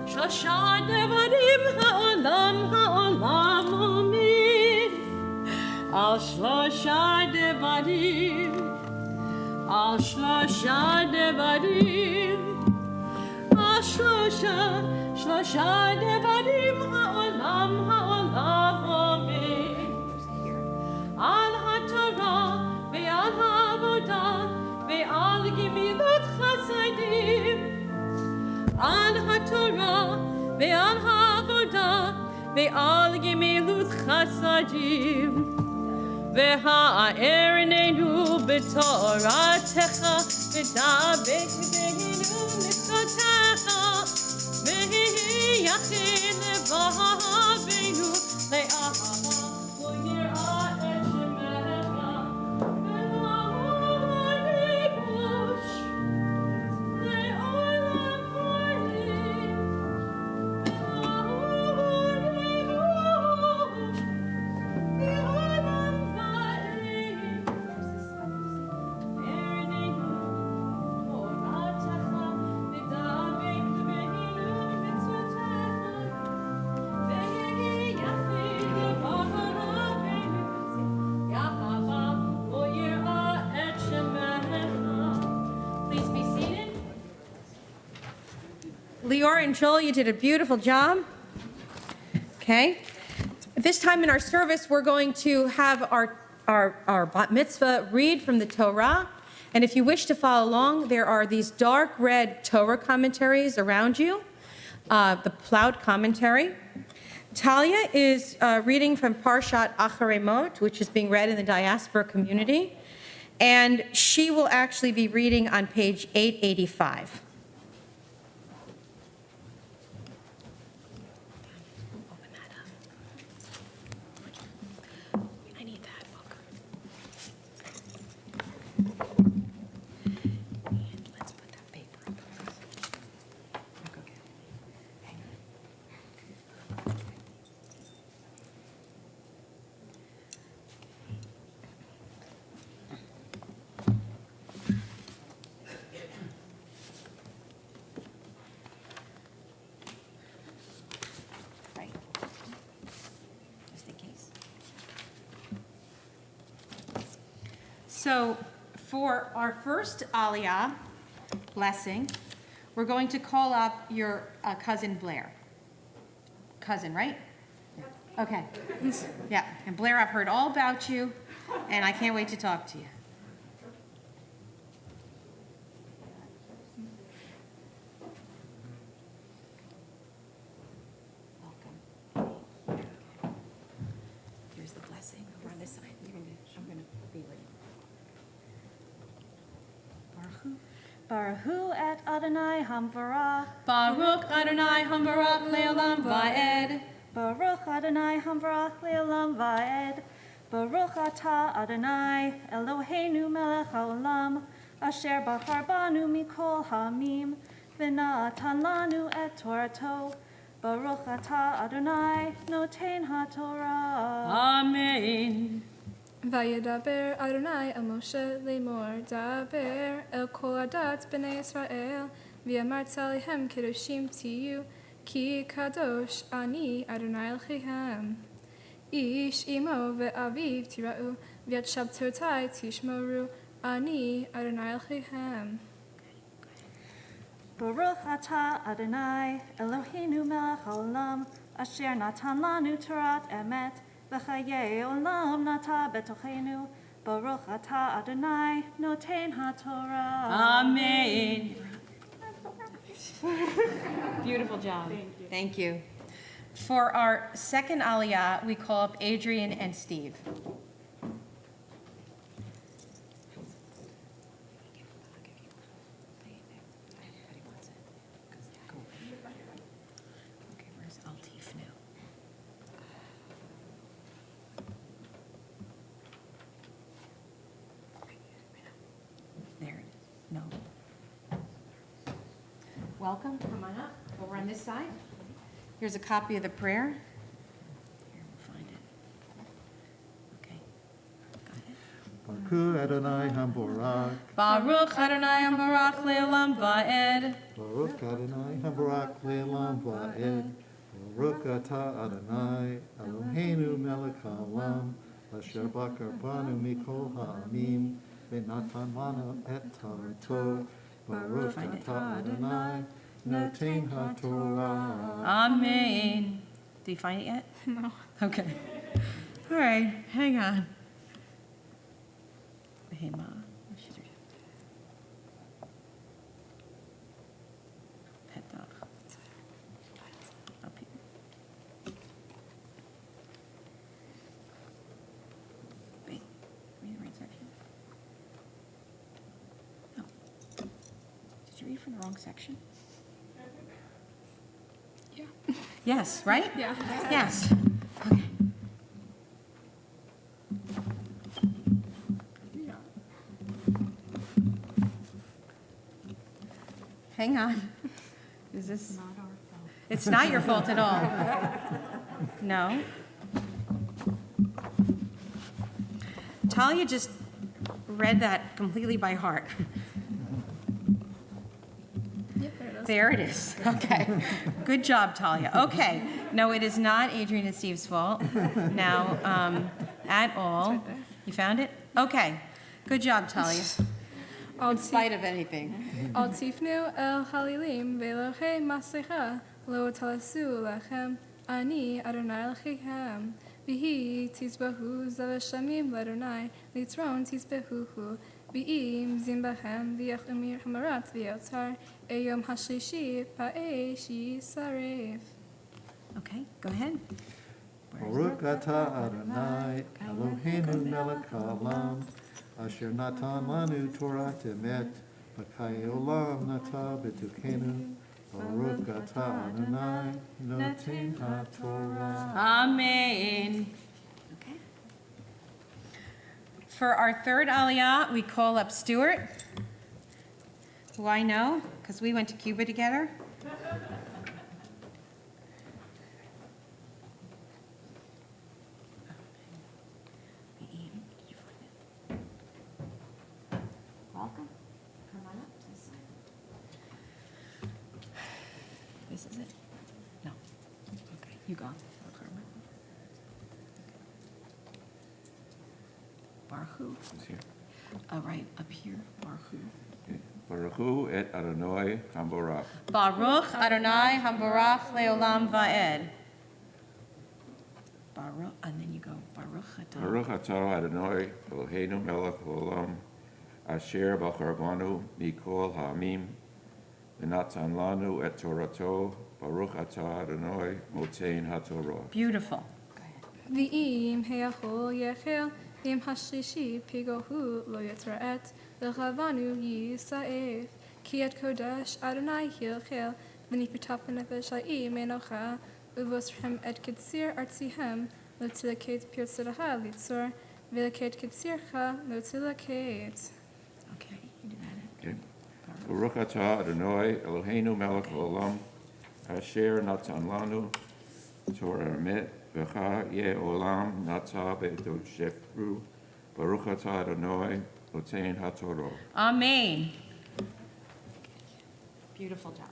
שלושה דברים העולם עומד, על שלושה דברים, על שלושה דברים, על שלושה דברים העולם עומד, על התורה ועל העבודה ועל גמילות חסדים, על התורה ועל העבודה ועל גמילות חסדים. והאר עינינו בתורתך ודבק בנו מצוותיך, ויהי יחיד לבבינו לאהבה וליראה את שמך ולעולם לבוש לעולם ועד ולעולם לבוש לעולם ועד. עינינו תורתך ודבק בנו מצוותיך, ויהי יחיד לבבינו לאהבה וליראה את שמך. Please be seated. Lior and Joel, you did a beautiful job. Okay. At this time in our service, we're going to have our bat mitzvah read from the Torah. And if you wish to follow along, there are these dark red Torah commentaries around you, the plowed commentary. Talia is reading from Parshat Acharei Mot, which is being read in the diaspora community. And she will actually be reading on page 885. Open that up. I need that book. And let's put that paper up. Okay. Hang on. Right. Just in case. So for our first Aliyah blessing, we're going to call up your cousin Blair. Cousin, right? Okay. Yeah, and Blair, I've heard all about you, and I can't wait to talk to you. Welcome. Here's the blessing. Over on this side. I'm gonna be with you. Baruch Baruch et Adonai Hamvarach. Baruch Adonai Hamvarach Le'olam Va'ed. Baruch Adonai Hamvarach Le'olam Va'ed. Baruch atah Adonai Eloheinu melech haolam, asher bachar banu mikol ha'amim, v'na'atan lanu et Torato. Baruch atah Adonai noten ha'torah. Amen. Vayedaber Adonai el Moshe lemor, daber el kol adat b'nei Yisrael, v'yamarta lehem kedoshim tiyu, ki kadosh ani Adonai Eloheichem. Ish imo ve'aviv tira'u, v'yat shabtotai tishmoru, ani Adonai Eloheichem. Baruch atah Adonai Eloheinu melech haolam, asher natan lanu torat emet, v'chayei olam nata betochenu. Baruch atah Adonai noten ha'torah. Amen. Beautiful job. Thank you. For our second Aliyah, we call up Adrian and Steve. Okay, where's Altif now? There. No. Welcome. Come on up. Over on this side. Here's a copy of the prayer. Here, we'll find it. Okay. Got it? Baruch Adonai Hamborak. Baruch Adonai Baruch Le'olam Va'ed. Baruch Adonai Hamborak Le'olam Va'ed. Baruch Atah Adonai Eloheinu melech haolam asher bakar banu mikol ha'amim v'natan lanu et Torato. Baruch Atah Adonai noten haTorah. Amen. Do you find it yet? No. Okay. All right, hang on. Behema. Petach. Up here. Wait, read the right section. No. Did you read from the wrong section? Yeah. Yes, right? Yeah. Yes. Okay. Hang on. Is this? Not our fault. It's not your fault at all. No. Talia just read that completely by heart. Yep, there it is. There it is. Okay. Good job, Talia. Okay. No, it is not Adrian and Steve's fault. Now, at all. right there. You found it? Okay. Good job, Talia. Al In spite of anything. tifnu el halilim ve'elohei masecha lo talasu lachem ani Adonai Elohechem v'hi tizbahu zaveshamim l'Adonai litron tizbahuhu v'im zimbachem v'yachumir hamarat v'yotar eyom hashlishi pa'esh yisaref. Okay, go ahead. Baruch Atah Adonai Eloheinu melech haolam asher natan lanu Torah emet v'chayei olam nata b'tukenu. Baruch Atah Adonai noten haTorah. Amen. Okay. For our third aliyah, we call up Stuart, who I know, because we went to Cuba together. Welcome. Come on up to this side. This is it? No. Okay, you go. Baruch. Is here. Right, up here, Baruch. Baruch et Adonai Hamborach. Baruch Adonai Hambarach Leolam Va'ed. Baruch, and then you go, Baruch Atah. Baruch atah Adonai Eloheinu melech haolam asher bacharbanu mikol ha'amim v'natan lanu et Torato. Baruch atah Adonai motein haTorah. Beautiful. V'im he'achol yechel v'im hashlishi pigohu lo yitra'et v'chavanu yisa'ef ki et kodesh Adonai hilchel v'nipitap v'nefesh ha'im enocha uvosrhem et kitzir artzihem lo tilaket pirtziraha litzor v'laket kitzircha lo tilaket. Okay, you do that. Okay. Baruch atah Adonai Eloheinu melech haolam asher natan lanu Torah emet v'chayei olam nata b'doshefru. Baruch atah Adonai motein haTorah. Amen. Beautiful job.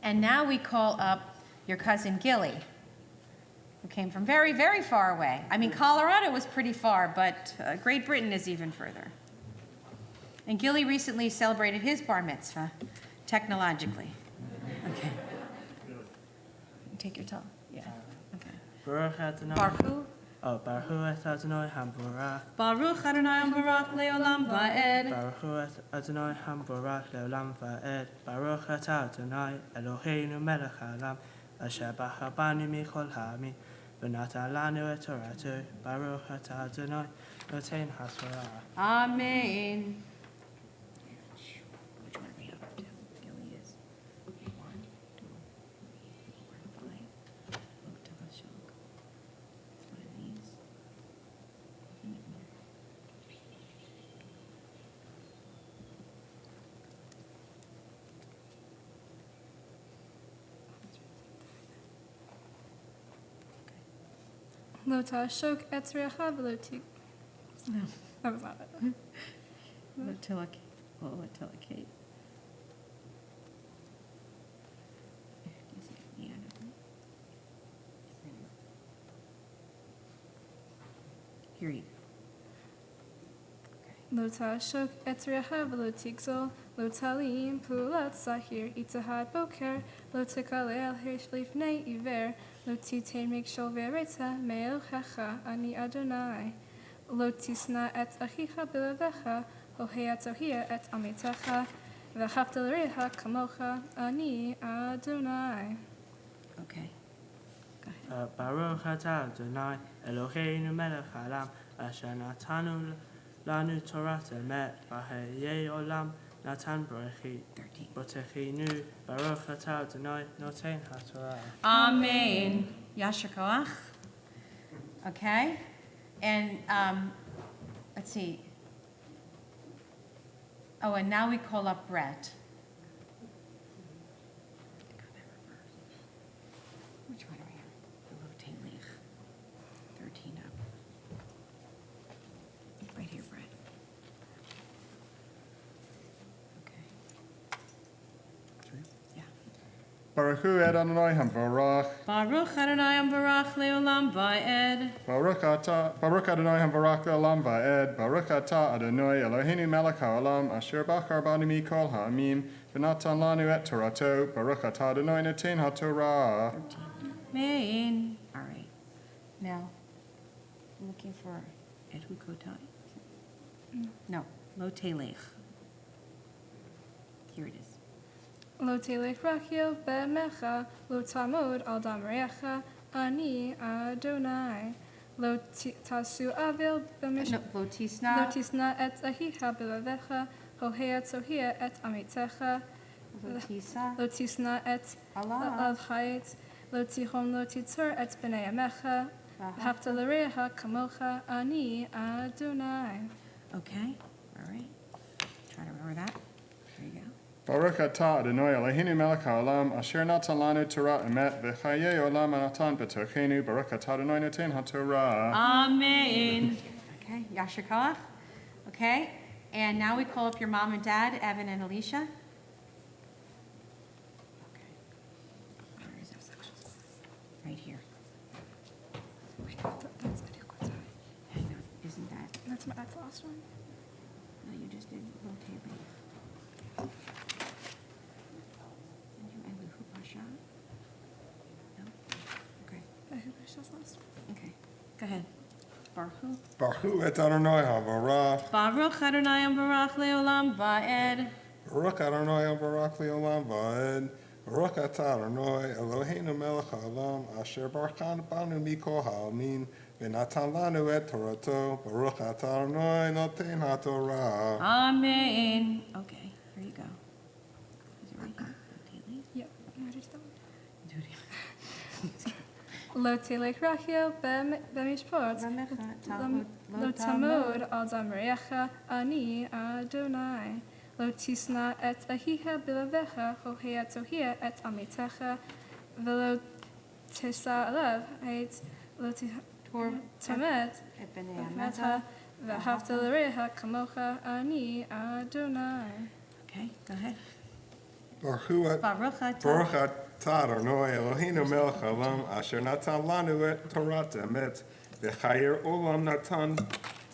And now we call up your cousin Gilly, who came from very, very far away. I mean, Colorado was pretty far, but Great Britain is even further. And Gilly recently celebrated his bar mitzvah, technologically. Okay. Take your time. Yeah. Okay. Baruch Adonai. Baruch. Oh, Baruch Adonai Hamborach. Baruch Adonai Baruch Leolam Va'ed. Baruch Adonai Hamborach Leolam Va'ed. Baruch Atah Adonai Eloheinu melech haolam asher bachar banu mikol ha'amim v'natan lanu et Torato. Baruch Atah Adonai noten haTorah. Amen. Which one are we up to? Gilly is 1, 2, 3, 4, 5. Look to the shulk. It's one of these. Lo tashok et reacha v'lo ti. No, that was not it. Volatility. Here you Lo tashok et reacha v'lo tigzol. Lo talim pulat sahir itahad boker. Lo tekalel hirsh lifnei iver. Lo titain mikshol vereta meil chacha ani Adonai. Lo tisna et achicha bilavecha. Hoheat ohia et amitecha. V'chafta l'reha kamocha ani Adonai. Okay. Baruch atah Adonai Eloheinu melech haolam asher natanu lanu Torat emet v'hayei olam natan b'rechi 13. b'techinu Baruch atah Adonai noten haTorah. Amen. Yasher koach. Okay. And let's see. Oh, and now we call up Brett. Which one are we on? The rotate leaf. 13 up. Right here, Brett. Okay. Yeah. Baruch Hu Adonai Hamvarach. Baruch Adonai Ambarach Leolam Va'ed. Baruch Adonai Hamvarach Leolam Va'ed. Baruch Atah Adonai Eloheinu melech haolam asher bachar banu mikol ha'amim v'natan lanu et Torato. Baruch Atah Adonai noten haTorah. Amen. All right. Now, I'm looking for Edhu Kotai. No, Lo Telech. Here it is. Lo telech rachel be'mecha, lo tamod al damrecha, ani Adonai. Lo tasu avil b'mish... No, Lo Tisna. Lo tisna et ahicha b'lavecha, hohea tzohia et amitecha. Lo Tisa. Lo tisna et Allah. avchait. Lo tichom lo titzur et b'nei amecha. Hafta l'reha kamocha, ani Adonai. Okay. All right. Try to remember that. There you go. Baruch Atah Adonai Eloheinu melech haolam asher natan lanu Torah emet v'chayei olam natan b'tochenu. Baruch Atah Adonai noten haTorah. Amen. Okay. Yasher koach. Okay. And now we call up your mom and dad, Evan and Alicia. Okay. Where is that section? Right here. That's Edhu Kotai. Hang on. Isn't that? That's the last one. No, you just did rotate leaf. And you ended Hupasha? No? Okay. Edhu Kotai's last one. Okay. Go ahead. Baruch. Baruch Hu Adonai Hamvarach. Baruch Adonai Ambarach Leolam Va'ed. Baruch Adonai Hamvarach Leolam Va'ed. Baruch Atah Adonai Eloheinu melech haolam asher bachar banu mikol ha'amim v'natan lanu et Torato. Baruch Atah Adonai noten haTorah. Amen. Okay, here you go. Is it right here? Rotate leaf? Yep. You already did that one. Do it again. Lo telech rachel b'mishpot. Lo tamod al damrecha, ani Adonai. Lo tisna et ahiha bilavecha, hohea tohia et amitecha, velo tisa alav, et lo tamet, Et b'nei meta, v'hafta l'reha kamocha, ani Adonai. Okay, go ahead. Baruch Hu Baruch Atah. Baruch Atah Adonai Eloheinu melech haolam asher natan lanu et Torah emet v'chayer olam natan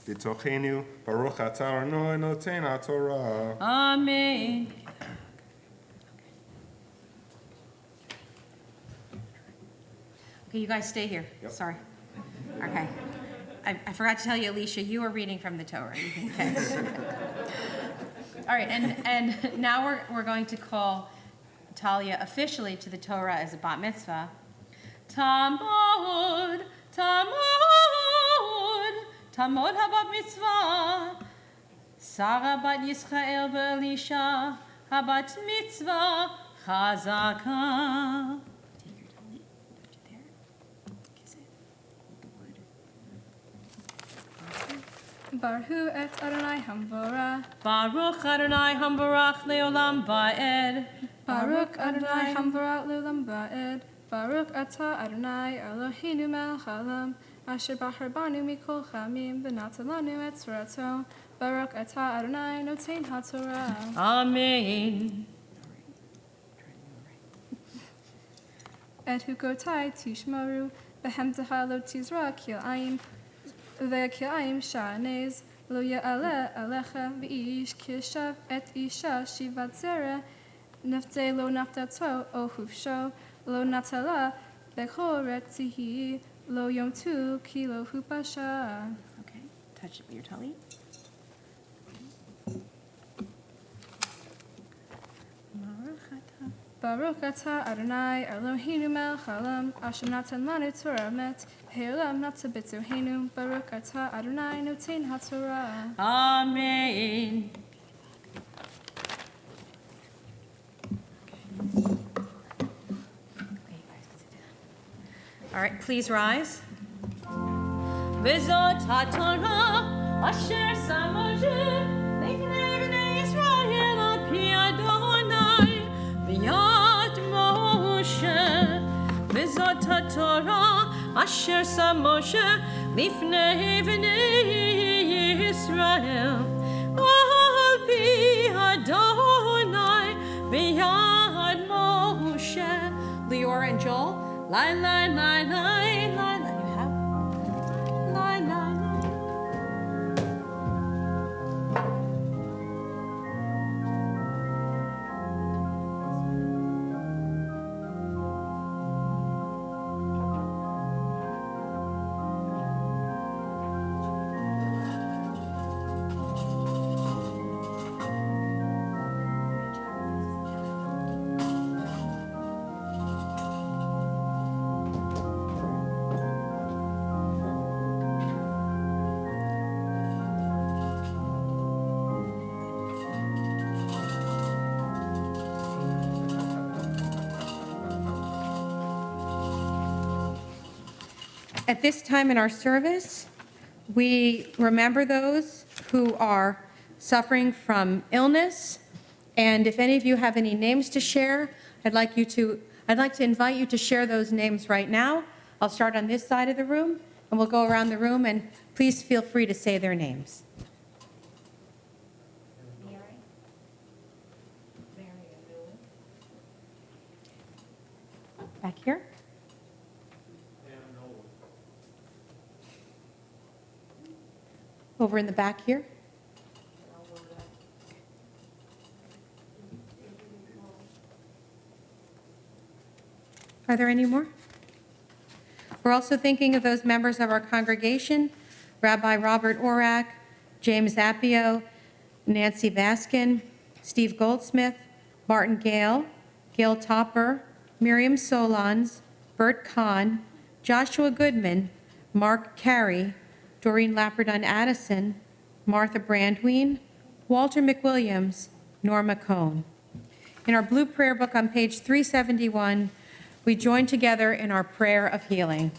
b'tochenu. Baruch Atah Adonai noten haTorah. Amen. Okay, you guys stay here. Yep. Sorry. Okay. I forgot to tell you, Alicia, you are reading from the Torah. Okay. All right, and now we're going to call Talia officially to the Torah as a bat mitzvah. Tamod, Tamod, Tamod habat mitzvah. Sarah bat Yisrael ve'Elisha habat mitzvah chazaka. Take your talit, touch it there, kiss it, hold the wood. Baruch et Adonai Hamvorah. Baruch Adonai Hambarach Leolam Va'ed. Baruch Adonai Hamvorah Leolam Va'ed. Baruch Atah Adonai Eloheinu melech haolam asher bahar banu mikol chamim v'natan lanu et torato. Baruch atah Adonai notein haTorah. Amen. Et hukotai tishmaru v'hemteha lo tizra kilayim v'kilayim sha'anez lo ya'aleh alecha v'ish kishav et isha shivat zera nefte lo naftato o hufsho lo natala v'choret tihi lo yom tu ki lo hupasha. Okay, touch your talit. Baruch atah Adonai Eloheinu melech haolam asher natan lanu Torah emet he'olam nata b'toheinu Baruch atah Adonai notein haTorah. Amen. All right, please rise. V'zot haTorah asher sam Moshe lifnei bnei Yisrael al pi Adonai b'yad Moshe. V'zot haTorah asher sam Moshe lifnei bnei Yisrael al pi Adonai b'yad Moshe. Leora and Joel. Lai lai lai lai lai lai. You have? Lai lai lai. At this time in our service, we remember those who are suffering from illness. And if any of you have any names to share, I'd like to invite you to share those names right now. I'll start on this side of the room, and we'll go around the room, and please feel free to say their names. Back here. Over in the back here. Are there any more? We're also thinking of those members of our congregation, Rabbi Robert Orak, James Appio, Nancy Baskin, Steve Goldsmith, Martin Gale, Gail Topper, Miriam Solons, Bert Kahn, Joshua Goodman, Mark Carey, Doreen Lapperdine Addison, Martha Brandween, Walter McWilliams, Norma Cohn. In our blue prayer book on page 371, we join together in our prayer of healing.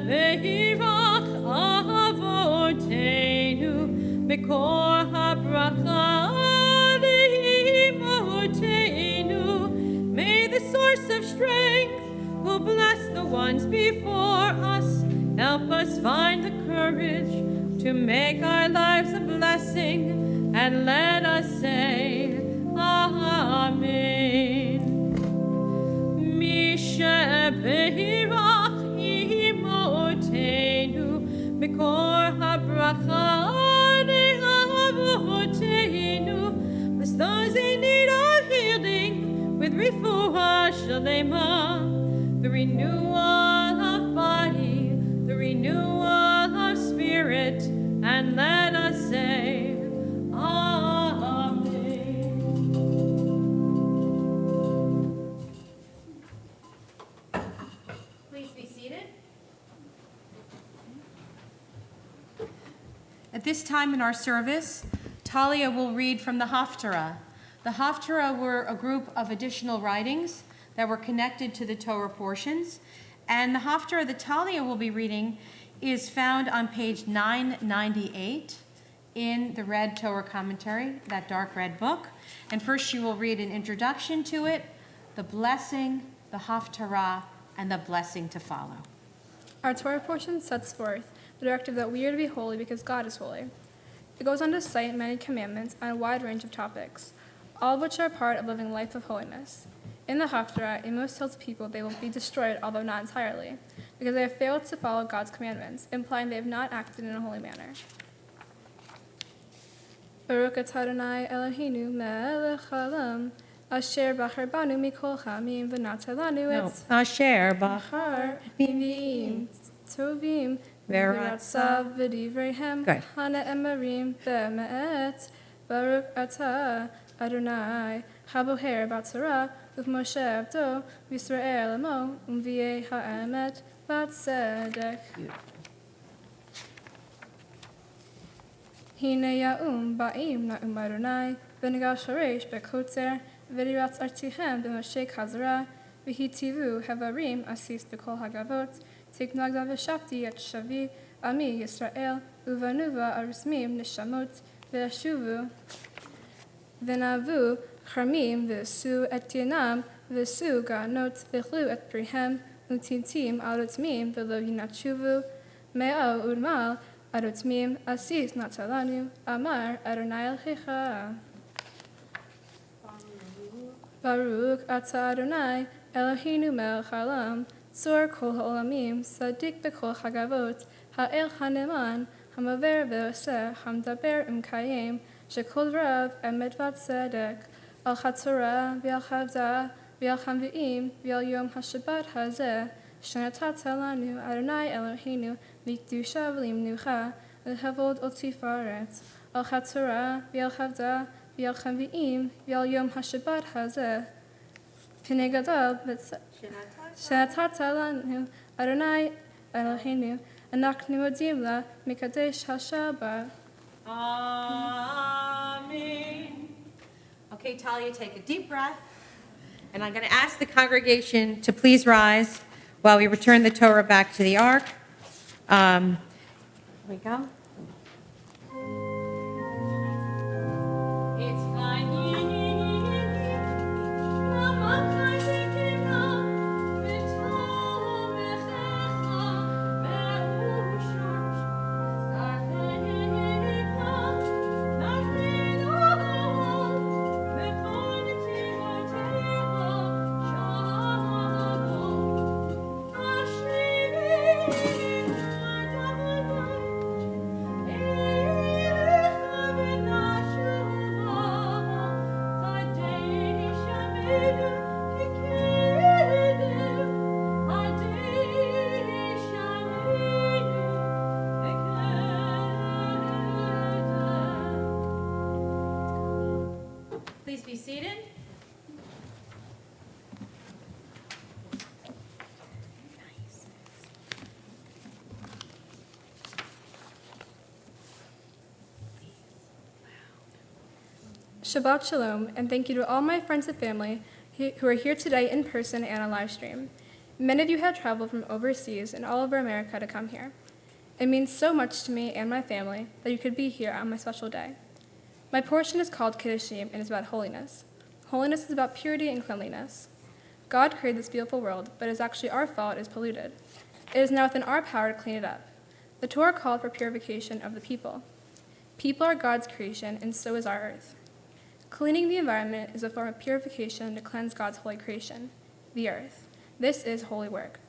Beirach avoteinu Mekor habracha leimoteinu. May the source of strength, who bless the ones before us, help us find the courage to make our lives a blessing, and let us say, Amen. Misha Beirach imotenu, Mekor habracha leavoteinu. Bless those in need of healing with refuah shalema, the renewal of body, the renewal of spirit, and let us say, Amen. Please be seated. At this time in our service, Talia will read from the Haftarah. The Haftarah were a group of additional writings that were connected to the Torah portions, and the Haftarah that Talia will be reading is found on page 998 in the Red Torah Commentary, that dark red book. And first she will read an introduction to it, the blessing, the haftarah, and the blessing to follow. Our Torah portion sets forth the directive that we are to be holy because God is holy. It goes on to cite many commandments on a wide range of topics, all of which are part of living a life of holiness. In the Haftarah, Amos tells people they will be destroyed, although not entirely, because they have failed to follow God's commandments, implying they have not acted in a holy manner. Baruch atah Adonai Eloheinu melech haolam, asher bachar banu mikol hamim v'natah lanu et Asher bachar b'im tovim v'ratzav v'divreihem Good. hana'emarim v'me'et Baruch atah Adonai haboher b'tzara u'moshe abdo v'Yisrael amo u'mviyeh ha'emet v'tzedek. Hine ya'um ba'im na'um Adonai v'nigash haresh be'kotzer v'diratz artichem b'moshe kazara v'hitivu hevarim asis b'kol hagavot tiknagda v'shafti et shavi ami Yisrael uvanuva arismim nishamot v'yashuvu v'navu charmim v'su et yanam v'su ganot v'chlu et prihem u'tintim alotmim v'lo yinachuvu me'o udmal Adotmim asis natalanu amar Adonai Elohecha. Baruch atah Adonai Eloheinu melech haolam tzor kol ha'olamim sadik b'kol hagavot ha'el haneman hamaver ve'oseh hamdaber umkayim shekol rav emet v'tzedek al chatzorah v'al chavdah v'al chamvi'im v'al yom ha'shabbat hazeh shanatat lanu Adonai Eloheinu Mikdusha v'limnucha v'havod otifaret al chatzorah v'al chavdah v'al chamvi'im v'al yom ha'shabbat hazeh p'nei gadol shanatat lanu Adonai Eloheinu anachnu modim la mikadesh ha'shabbat. Amen. Okay, Talia, take a deep breath. And I'm going to ask the congregation to please rise while we return the Torah back to the ark. Here we go. It's fine. Please be seated. Shabbat Shalom, and thank you to all my friends and family who are here today in person and on live stream. Many of you have traveled from overseas and all over America to come here. It means so much to me and my family that you could be here on my special day. My portion is called Kiddushin and is about holiness. Holiness is about purity and cleanliness. God created this beautiful world, but it is actually our fault it is polluted. It is now within our power to clean it up. The Torah called for purification of the people. People are God's creation, and so is our earth. Cleaning the environment is a form of purification to cleanse God's holy creation, the earth. This is holy work.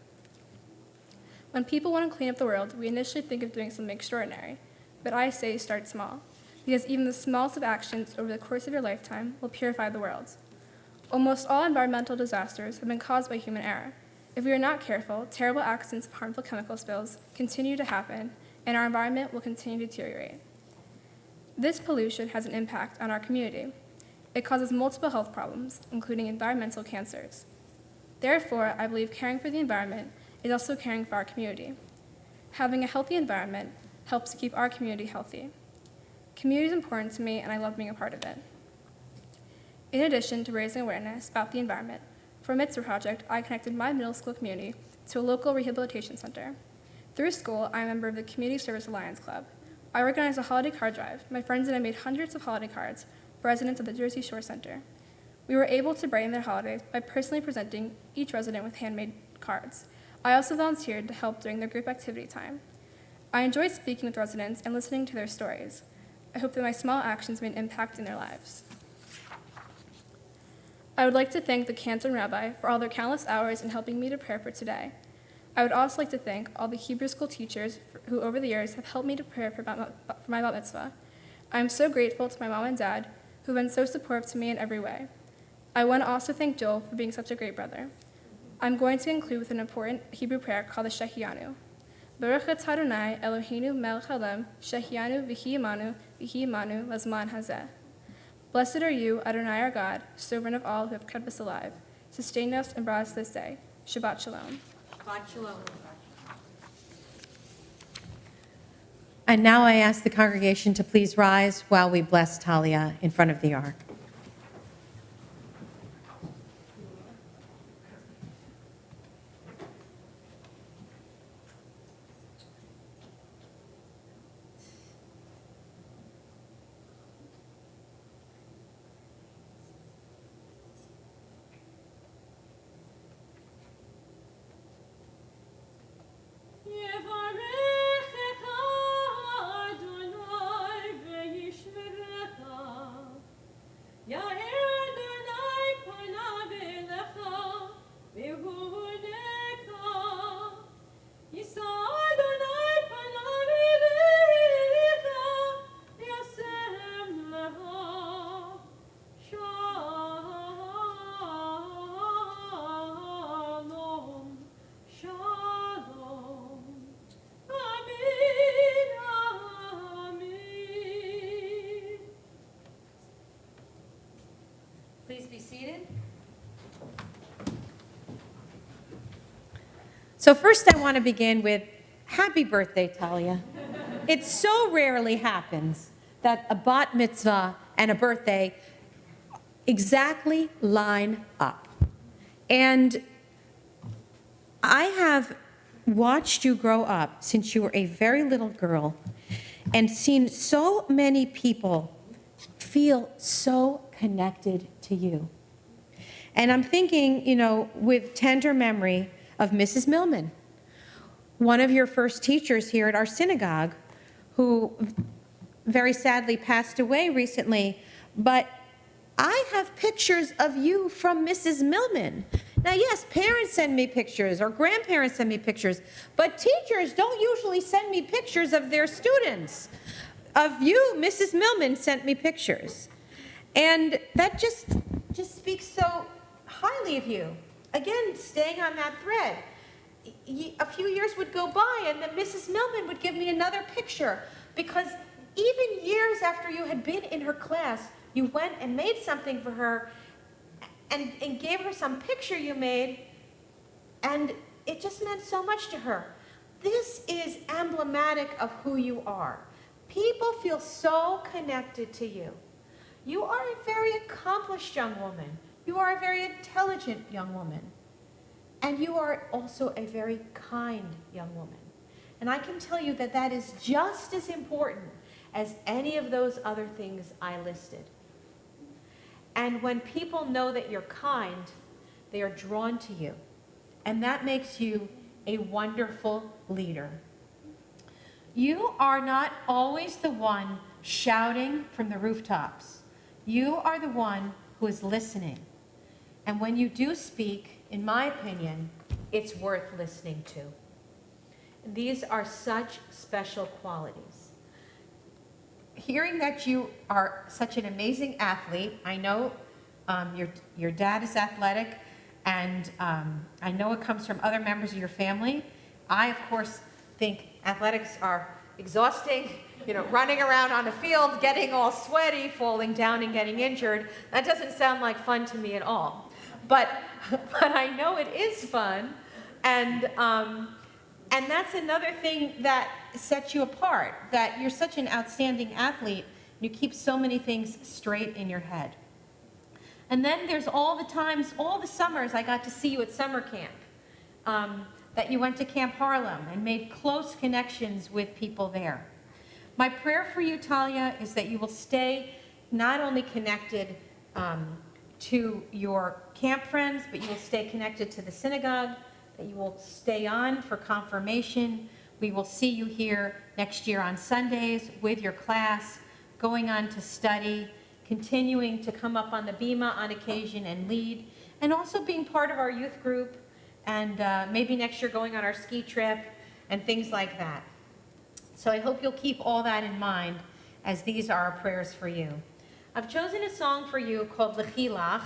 When people want to clean up the world, we initially think of doing something extraordinary, but I say start small, because even the smallest of actions over the course of your lifetime will purify the world. Almost all environmental disasters have been caused by human error. If we are not careful, terrible accidents of harmful chemical spills continue to happen, and our environment will continue to deteriorate. This pollution has an impact on our community. It causes multiple health problems, including environmental cancers. Therefore, I believe caring for the environment is also caring for our community. Having a healthy environment helps to keep our community healthy. Community is important to me, and I love being a part of it. In addition to raising awareness about the environment, for a Mitzvah project, I connected my middle school community to a local rehabilitation center. Through school, I'm a member of the Community Service Alliance Club, I organized a holiday card drive. My friends and I made hundreds of holiday cards for residents of the Jersey Shore Center. We were able to brighten their holidays by personally presenting each resident with handmade cards. I also volunteered to help during their group activity time. I enjoyed speaking with residents and listening to their stories. I hope that my small actions made an impact in their lives. I would like to thank the Cantor Rabbi for all their countless hours in helping me to prepare for today. I would also like to thank all the Hebrew school teachers who over the years have helped me to prepare for my bat mitzvah. I am so grateful to my mom and dad who have been so supportive to me in every way. I want to also thank Joel for being such a great brother. I'm going to conclude with an important Hebrew prayer called the Shehianu. Baruch atah Adonai Eloheinu melech haolam, Shehianu v'hi imanu lazman hazeh. Blessed are you, Adonai our God, sovereign of all who have kept us alive, sustained us and brought us this day. Shabbat shalom. Shabbat shalom. And now I ask the congregation to please rise while we bless Talia in front of the ark. Please be seated. So first I want to begin with happy birthday, Talia. It so rarely happens that a bat mitzvah and a birthday exactly line up. And I have watched you grow up since you were a very little girl and seen so many people feel so connected to you. And I'm thinking, with tender memory of Mrs. Millman, one of your first teachers here at our synagogue, who very sadly passed away recently, but I have pictures of you from Mrs. Millman. Now, yes, parents send me pictures or grandparents send me pictures, but teachers don't usually send me pictures of their students. Of you, Mrs. Millman sent me pictures. And that just speaks so highly of you. Again, staying on that thread. A few years would go by and then Mrs. Millman would give me another picture, because even years after you had been in her class, you went and made something for her and gave her some picture you made, and it just meant so much to her. This is emblematic of who you are. People feel so connected to you. You are a very accomplished young woman. You are a very intelligent young woman. And you are also a very kind young woman. And I can tell you that that is just as important as any of those other things I listed. And when people know that you're kind, they are drawn to you. And that makes you a wonderful leader. You are not always the one shouting from the rooftops. You are the one who is listening. And when you do speak, in my opinion, it's worth listening to. And these are such special qualities. Hearing that you are such an amazing athlete, I know your dad is athletic, and I know it comes from other members of your family. I, of course, think athletics are exhausting, running around on a field, getting all sweaty, falling down and getting injured. That doesn't sound like fun to me at all. But I know it is fun, and that's another thing that sets you apart, that you're such an outstanding athlete, you keep so many things straight in your head. And then there's all the times, all the summers I got to see you at summer camp, that you went to Camp Harlem and made close connections with people there. My prayer for you, Talia, is that you will stay not only connected to your camp friends, but you will stay connected to the synagogue, that you will stay on for confirmation. We will see you here next year on Sundays with your class, going on to study, continuing to come up on the bima on occasion and lead, and also being part of our youth group, and maybe next year going on our ski trip and things like that. So I hope you'll keep all that in mind as these are our prayers for you. I've chosen a song for you called L'chilach,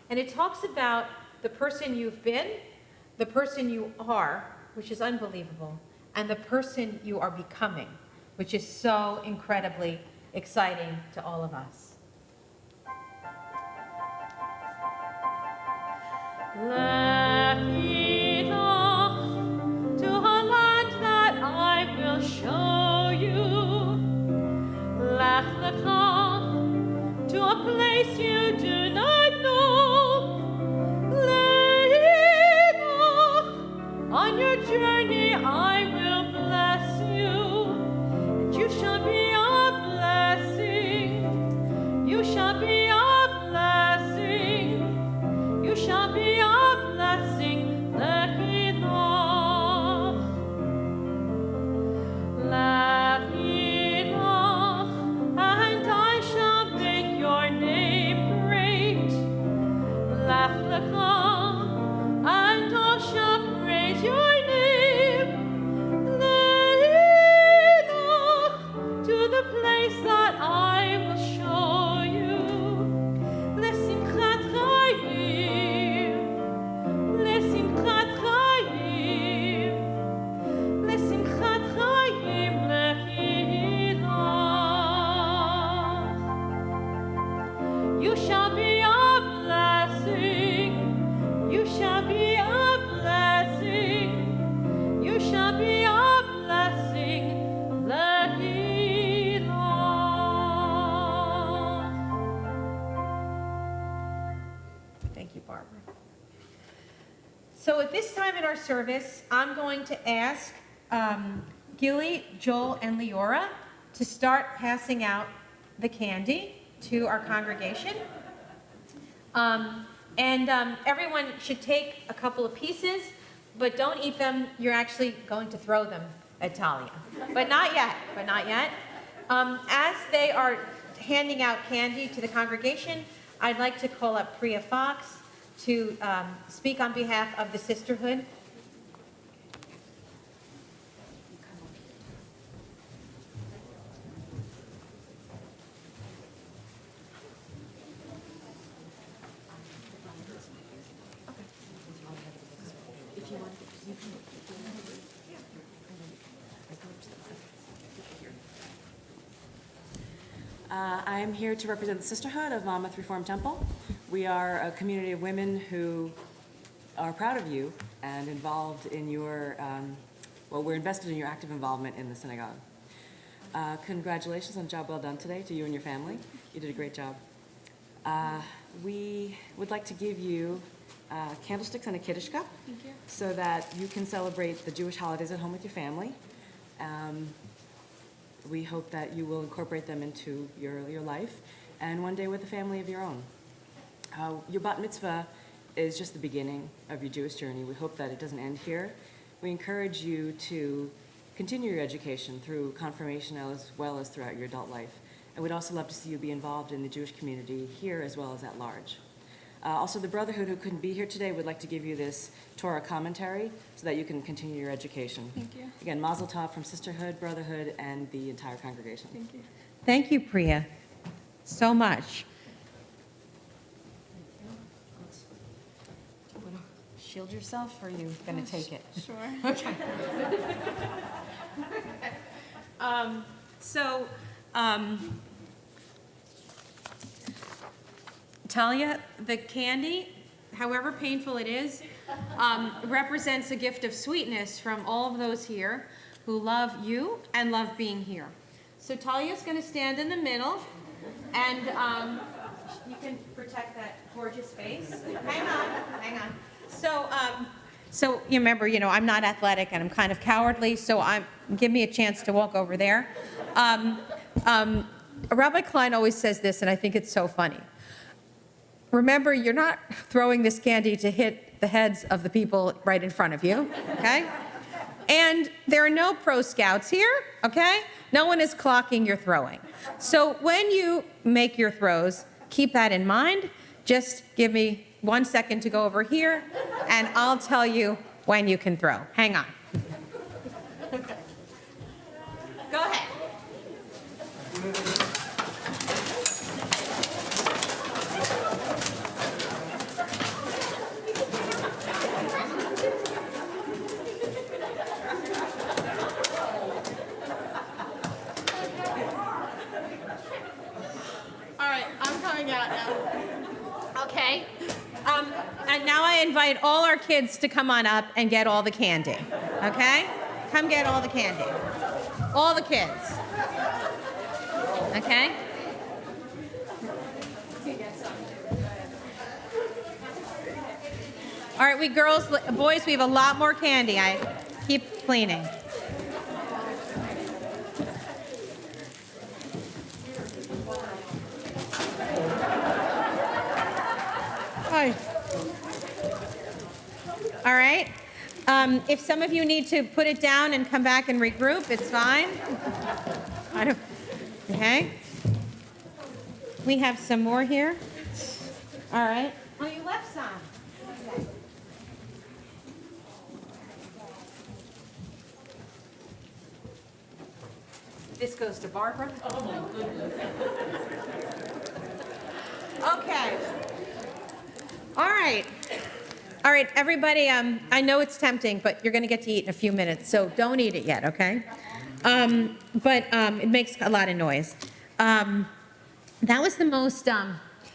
and it talks about the person you've been, the person you are, which is unbelievable, and the person you are becoming, which is so incredibly exciting to all of us. L'chilach, to a land that I will show you. Lech lecha, to a place you do not know. L'chilach, on your journey I will bless you, and you shall be a blessing. You shall be a blessing. You shall be a blessing. L'chilach, l'chilach, and I shall make your name great. Lech lecha, and I shall praise your name. L'chilach, to the place that I will show you. L'simchat chayim, l'simchat chayim, l'simchat chayim, l'chilach. You shall be a blessing. You shall be a blessing. You shall be a blessing. L'chilach. Thank you, Barbara. So at this time in our service, I'm going to ask Gilly, Joel, and Leora to start passing out the candy to our congregation. Everyone should take a couple of pieces, but don't eat them. You're actually going to throw them at Talia. But not yet, As they are handing out candy to the congregation, I'd like to call up Priya Fox to speak on behalf of the sisterhood. I am here to represent the Sisterhood of Monmouth Reformed Temple. We are a community of women who are proud of you and involved in your, we're invested in your active involvement in the synagogue. Congratulations on a job well done today to you and your family. You did a great job. We would like to give you candlesticks and a Kiddush cup so that you can celebrate the Jewish holidays at home with your family. We hope that you will incorporate them into your life and one day with a family of your own. Your bat mitzvah is just the beginning of your Jewish journey. We hope that it doesn't end here. We encourage you to continue your education through confirmation as well as throughout your adult life. And we'd also love to see you be involved in the Jewish community here as well as at large. Also, the Brotherhood, who couldn't be here today, would like to give you this Torah commentary so that you can continue your education. Thank you. Again, Mazel Tov from Sisterhood, Brotherhood, and the entire congregation. Thank you. Thank you, Priya, so much. Shield yourself, or are you going to take it? Sure. Okay. Talia, the candy, however painful it is, represents a gift of sweetness from all of those here who love you and love being here. So Talia's going to stand in the middle, and you can protect that gorgeous face. Hang on. So you remember, I'm not athletic and I'm kind of cowardly, so give me a chance to walk over there. Rabbi Klein always says this, and I think it's so funny. Remember, you're not throwing this candy to hit the heads of the people right in front of you, okay? And there are no pro scouts here, okay? No one is clocking your throwing. So when you make your throws, keep that in mind. Just give me 1 second to go over here, and I'll tell you when you can throw. Hang on. Go ahead. All right, I'm coming out now. Okay. And now I invite all our kids to come on up and get all the candy. Okay? Come get all the candy. All the kids. Okay? All right, we girls, boys, we have a lot more candy. I keep cleaning. Hi. All right. If some of you need to put it down and come back and regroup, it's fine. Okay. We have some more here. All right. Oh, you left some. Okay. This goes to Barbara. Oh my goodness. Okay. All right. All right, everybody, I know it's tempting, but you're going to get to eat in a few minutes, so don't eat it yet, okay? But it makes a lot of noise. That was the most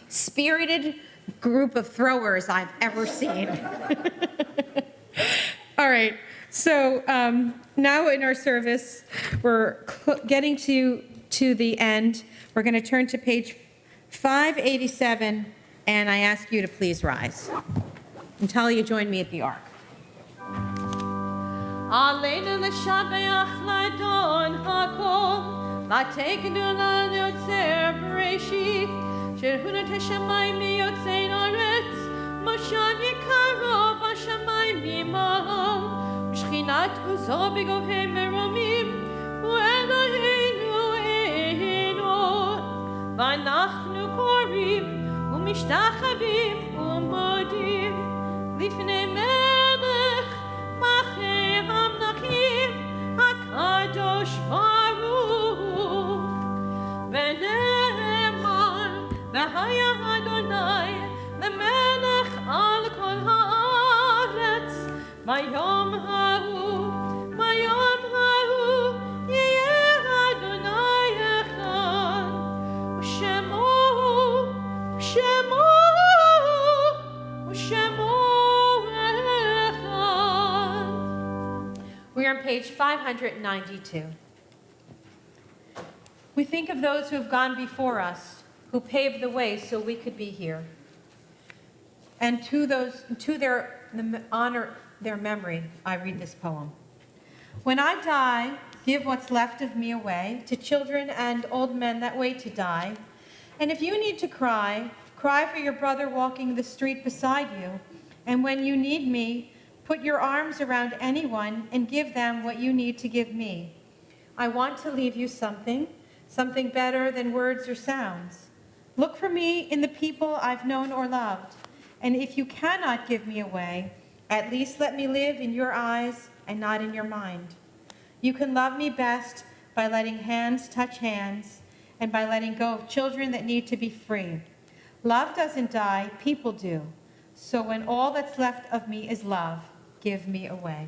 spirited group of throwers I've ever seen. All right, so now in our service, we're getting to the end. We're going to turn to page 587, and I ask you to please rise. And Talia, join me at the ark. Aleinu l'shabeach l'adon hakol, v'tekenu lanu yotzer b'reishit, sherhunat hashamayim miyotzein aretz, moshan yikaro b'shamayim mimahal, v'shchinat uzo b'govei meromim, u'Eloheinu eino, v'anachnu korim, u'mishtachavim, u'modim, לפני מלך מלכי המלכים הקדוש ברוך ונאמר והיה אדוני למלך על כל הארץ ביום ההוא יהיה אדוני אחד ושמו We are on page 592. We think of those who have gone before us, who paved the way so we could be here. And to their honor, their memory, I read this poem. When I die, give what's left of me away to children and old men that wait to die. And if you need to cry, cry for your brother walking the street beside you. And when you need me, put your arms around anyone and give them what you need to give me. I want to leave you something better than words or sounds. Look for me in the people I've known or loved. And if you cannot give me away, at least let me live in your eyes and not in your mind. You can love me best by letting hands touch hands and by letting go of children that need to be free. Love doesn't die, people do. So when all that's left of me is love, give me away.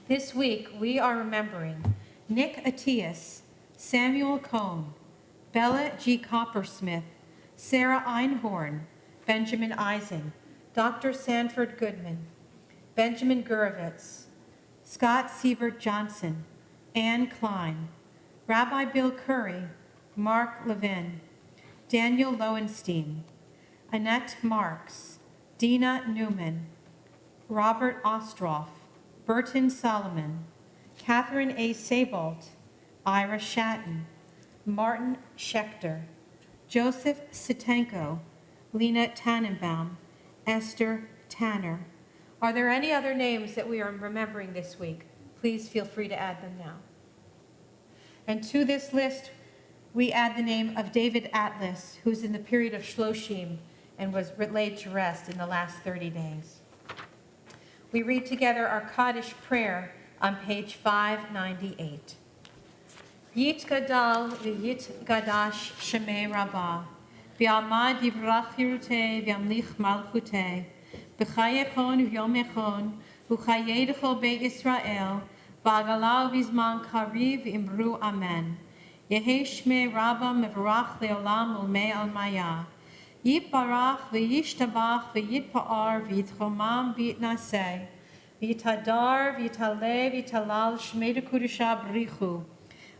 This week, we are remembering Nick Atias, Samuel Cohn, Bella G. Coppersmith, Sarah Einhorn, Benjamin Eising, Dr. Sanford Goodman, Benjamin Gurevitz, Scott Siebert Johnson, Ann Klein, Rabbi Bill Curry, Mark Levin, Daniel Lowenstein, Annette Marks, Dina Newman, Robert Ostroff, Burton Solomon, Catherine A. Sabalt, Ira Shatton, Martin Schechter, Joseph Sitenko, Lena Tannenbaum, Esther Tanner. Are there any other names that we are remembering this week? Please feel free to add them now. And to this list, we add the name of David Atlas, who's in the period of Shloshim and was laid to rest in the last 30 days. We read together our Kaddish prayer on page 598. Yit gadal v'yit gadash shemei rabbah, v'almad yivrach yiruteh v'yamlich malchuteh, b'chayechon v'yomechon, u'chayei d'chol beit Yisrael, v'agalau v'zman kariv v'imru amen. Yehi shmei rabbah mevarach le'olam ulmei almaya. Yitbarach v'yishtabach v'yitpa'ar v'yitchomam v'yitnaseh, v'yitadar v'yitaleh v'yitalal shmei d'kudusha b'richu.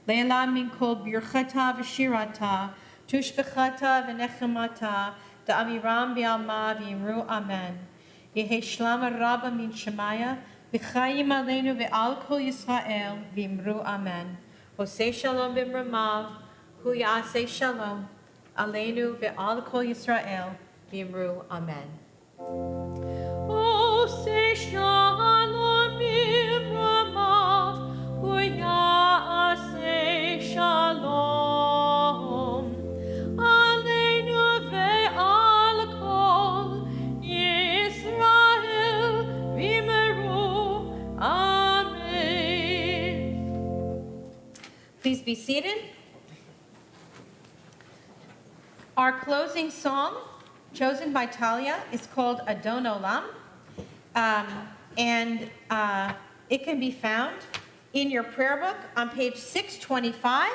Leila min kol birchata v'shirata, tushbechata v'nechemata, da'amiram v'alma v'yimru amen. Yehi shlama rabba min shemaya, v'chayim aleinu v'al kol Yisrael v'yimru amen. Osei shalom b'mramav, hu ya'asei shalom, aleinu v'al kol Yisrael v'yimru amen. Osei shalom b'mramav, hu ya'asei shalom, aleinu ve'al kol Yisrael v'yimru amen. Please be seated. Our closing song, chosen by Talia, is called Adon Olam, and it can be found in your prayer book on page 625.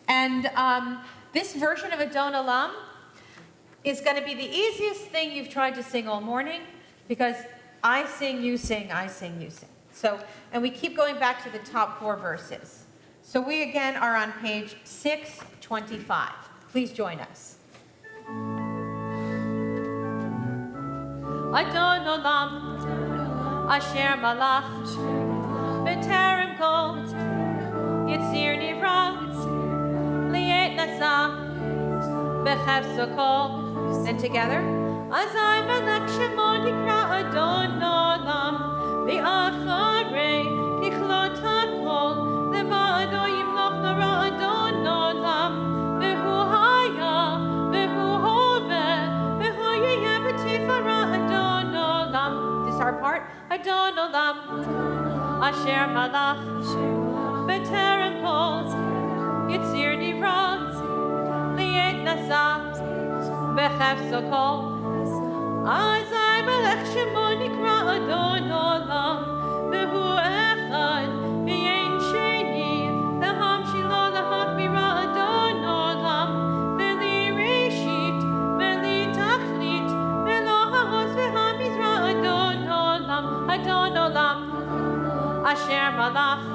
And this version of Adon Olam is going to be the easiest thing you've tried to sing all morning, because I sing, you sing, I sing, you sing. So, and we keep going back to the top 4 verses. So we again are on page 625. Please join us. Adon olam, asher malach, b'terem kol, yitzir nivra, li'et nasa, b'chefso kol. And together. Azai melech shemo nikra Adon olam, v'acharei kichlot hakol, levado yimloch nara Adon olam, v'hu haya, v'hu hoveh, v'hu yeh b'tifara Adon olam. This is our part. Adon olam, asher malach, b'terem kol, yitzir nivra, li'et nasa, b'chefso kol. Azai melech shemo nikra Adon olam, v'hu echad, v'yein sheni, l'ham shilo l'hak bira Adon olam, v'li reshit, v'li tachlit, v'lo ha'os v'hamizra Adon olam, Adon olam, asher malach,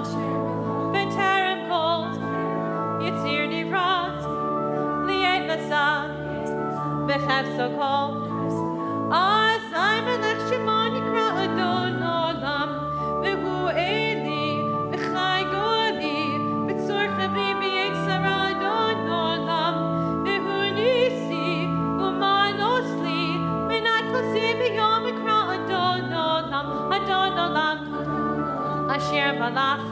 b'terem kol, yitzir nivra, li'et nasa, b'chefso kol. Azai melech shemo nikra Adon olam, v'hu eli, v'chai goli, v'tzor chavli v'yetzara Adon olam, v'hu nisi, u'manos li, v'nat kosi v'yom ikra Adon olam, asher malach,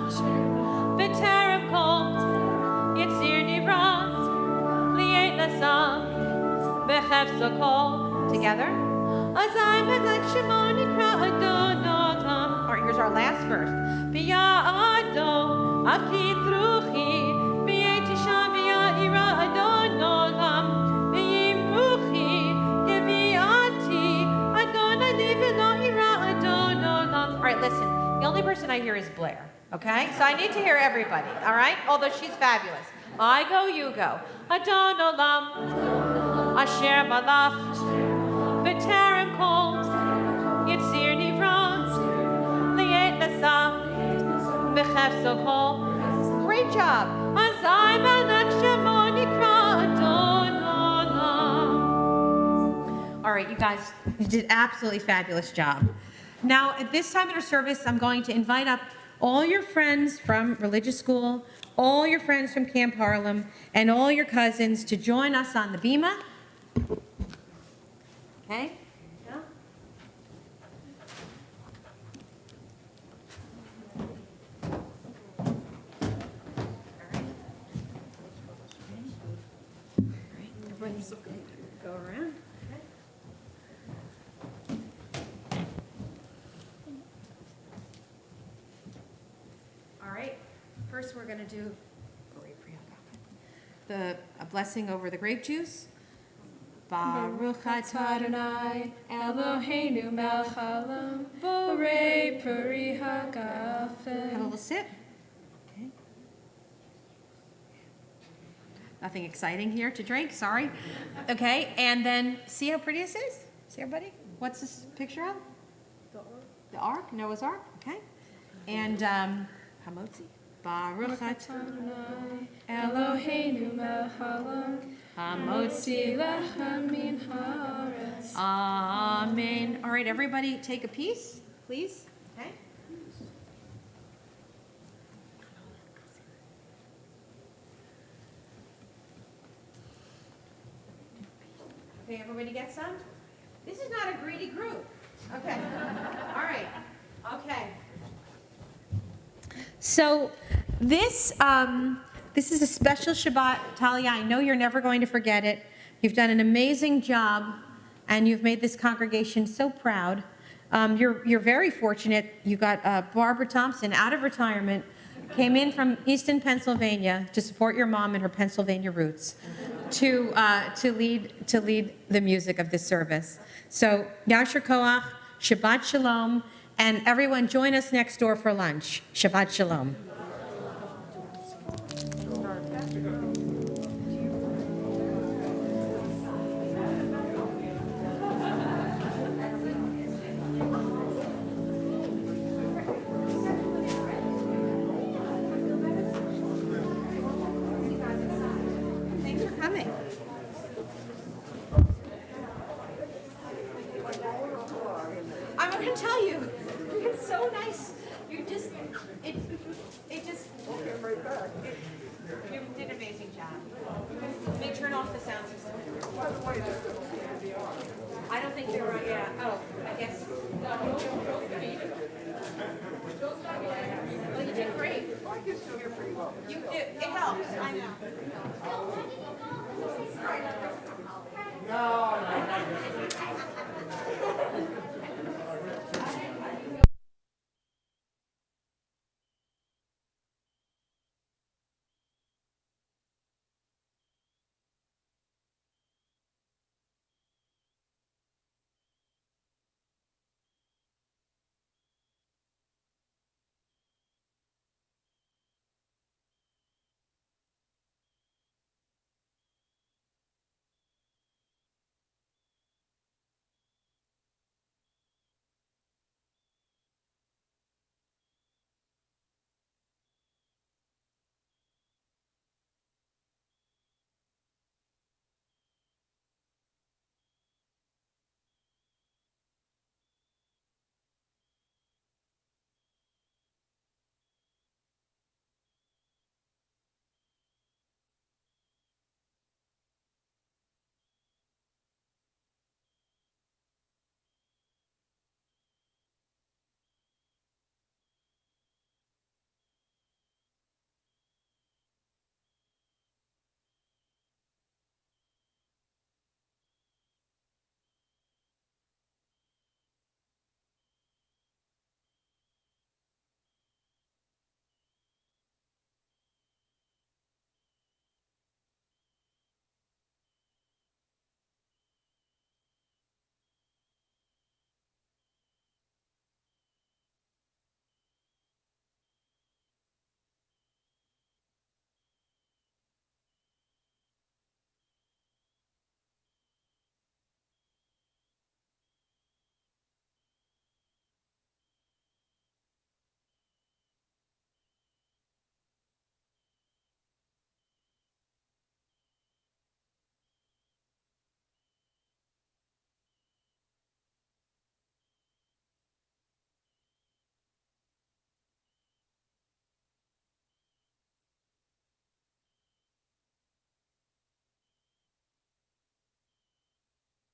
v'terem kol, yitzir nivra, li'et nasa, b'chefso kol. Together. Azai melech shemo nikra Adon olam. All right, here's our last verse. V'ya'ado avkit ruchi, v'yetisha v'ya'ira Adon olam, v'yimruchi yevi'ati, Adonai li v'lo ira Adon olam. All right, listen. The only person I hear is Blair, okay? So I need to hear everybody, all right? Although she's fabulous. I go, you go. Adon olam, asher malach, b'terem kol, yitzir nivra, li'et nasa, b'chefso kol. Great job. Azai melech shemo nikra Adon olam. All right, you guys, you did absolutely fabulous job. Now, at this time in our service, I'm going to invite up all your friends from religious school, all your friends from Camp Harlem, and all your cousins to join us on the bima. Okay? Yeah. Everyone's go around. All right, first we're going to do a blessing over the grape juice. Baruch atah Adonai Eloheinu melech haolam, borei peri hagafen. Have a little sip. Okay. Nothing exciting here to drink, sorry. Okay, and then see how pretty this is? See everybody? What's this picture of? The ark, Noah's ark, okay. And hamotzi. Baruch atah Adonai Eloheinu melech haolam, hamotzi lechem min haaretz. Amen. All right, everybody take a piece, please. Okay. Okay, everybody get some? This is not a greedy group. Okay. All right. Okay. So this is a special Shabbat Talya. I know you're never going to forget it. You've done an amazing job, and you've made this congregation so proud. You're very fortunate. You got Barbara Thompson out of retirement, came in from Easton, Pennsylvania, to support your mom and her Pennsylvania roots, to lead the music of this service. So Yasher Koach, Shabbat Shalom, and everyone join us next door for lunch. Shabbat Shalom. Thanks for coming. I'm going to tell you, it's so nice. You just, you did an amazing job. Let me turn off the sound system. I don't think you're right. Yeah. Oh, I guess. Well, you did great. You did. It helps. I know.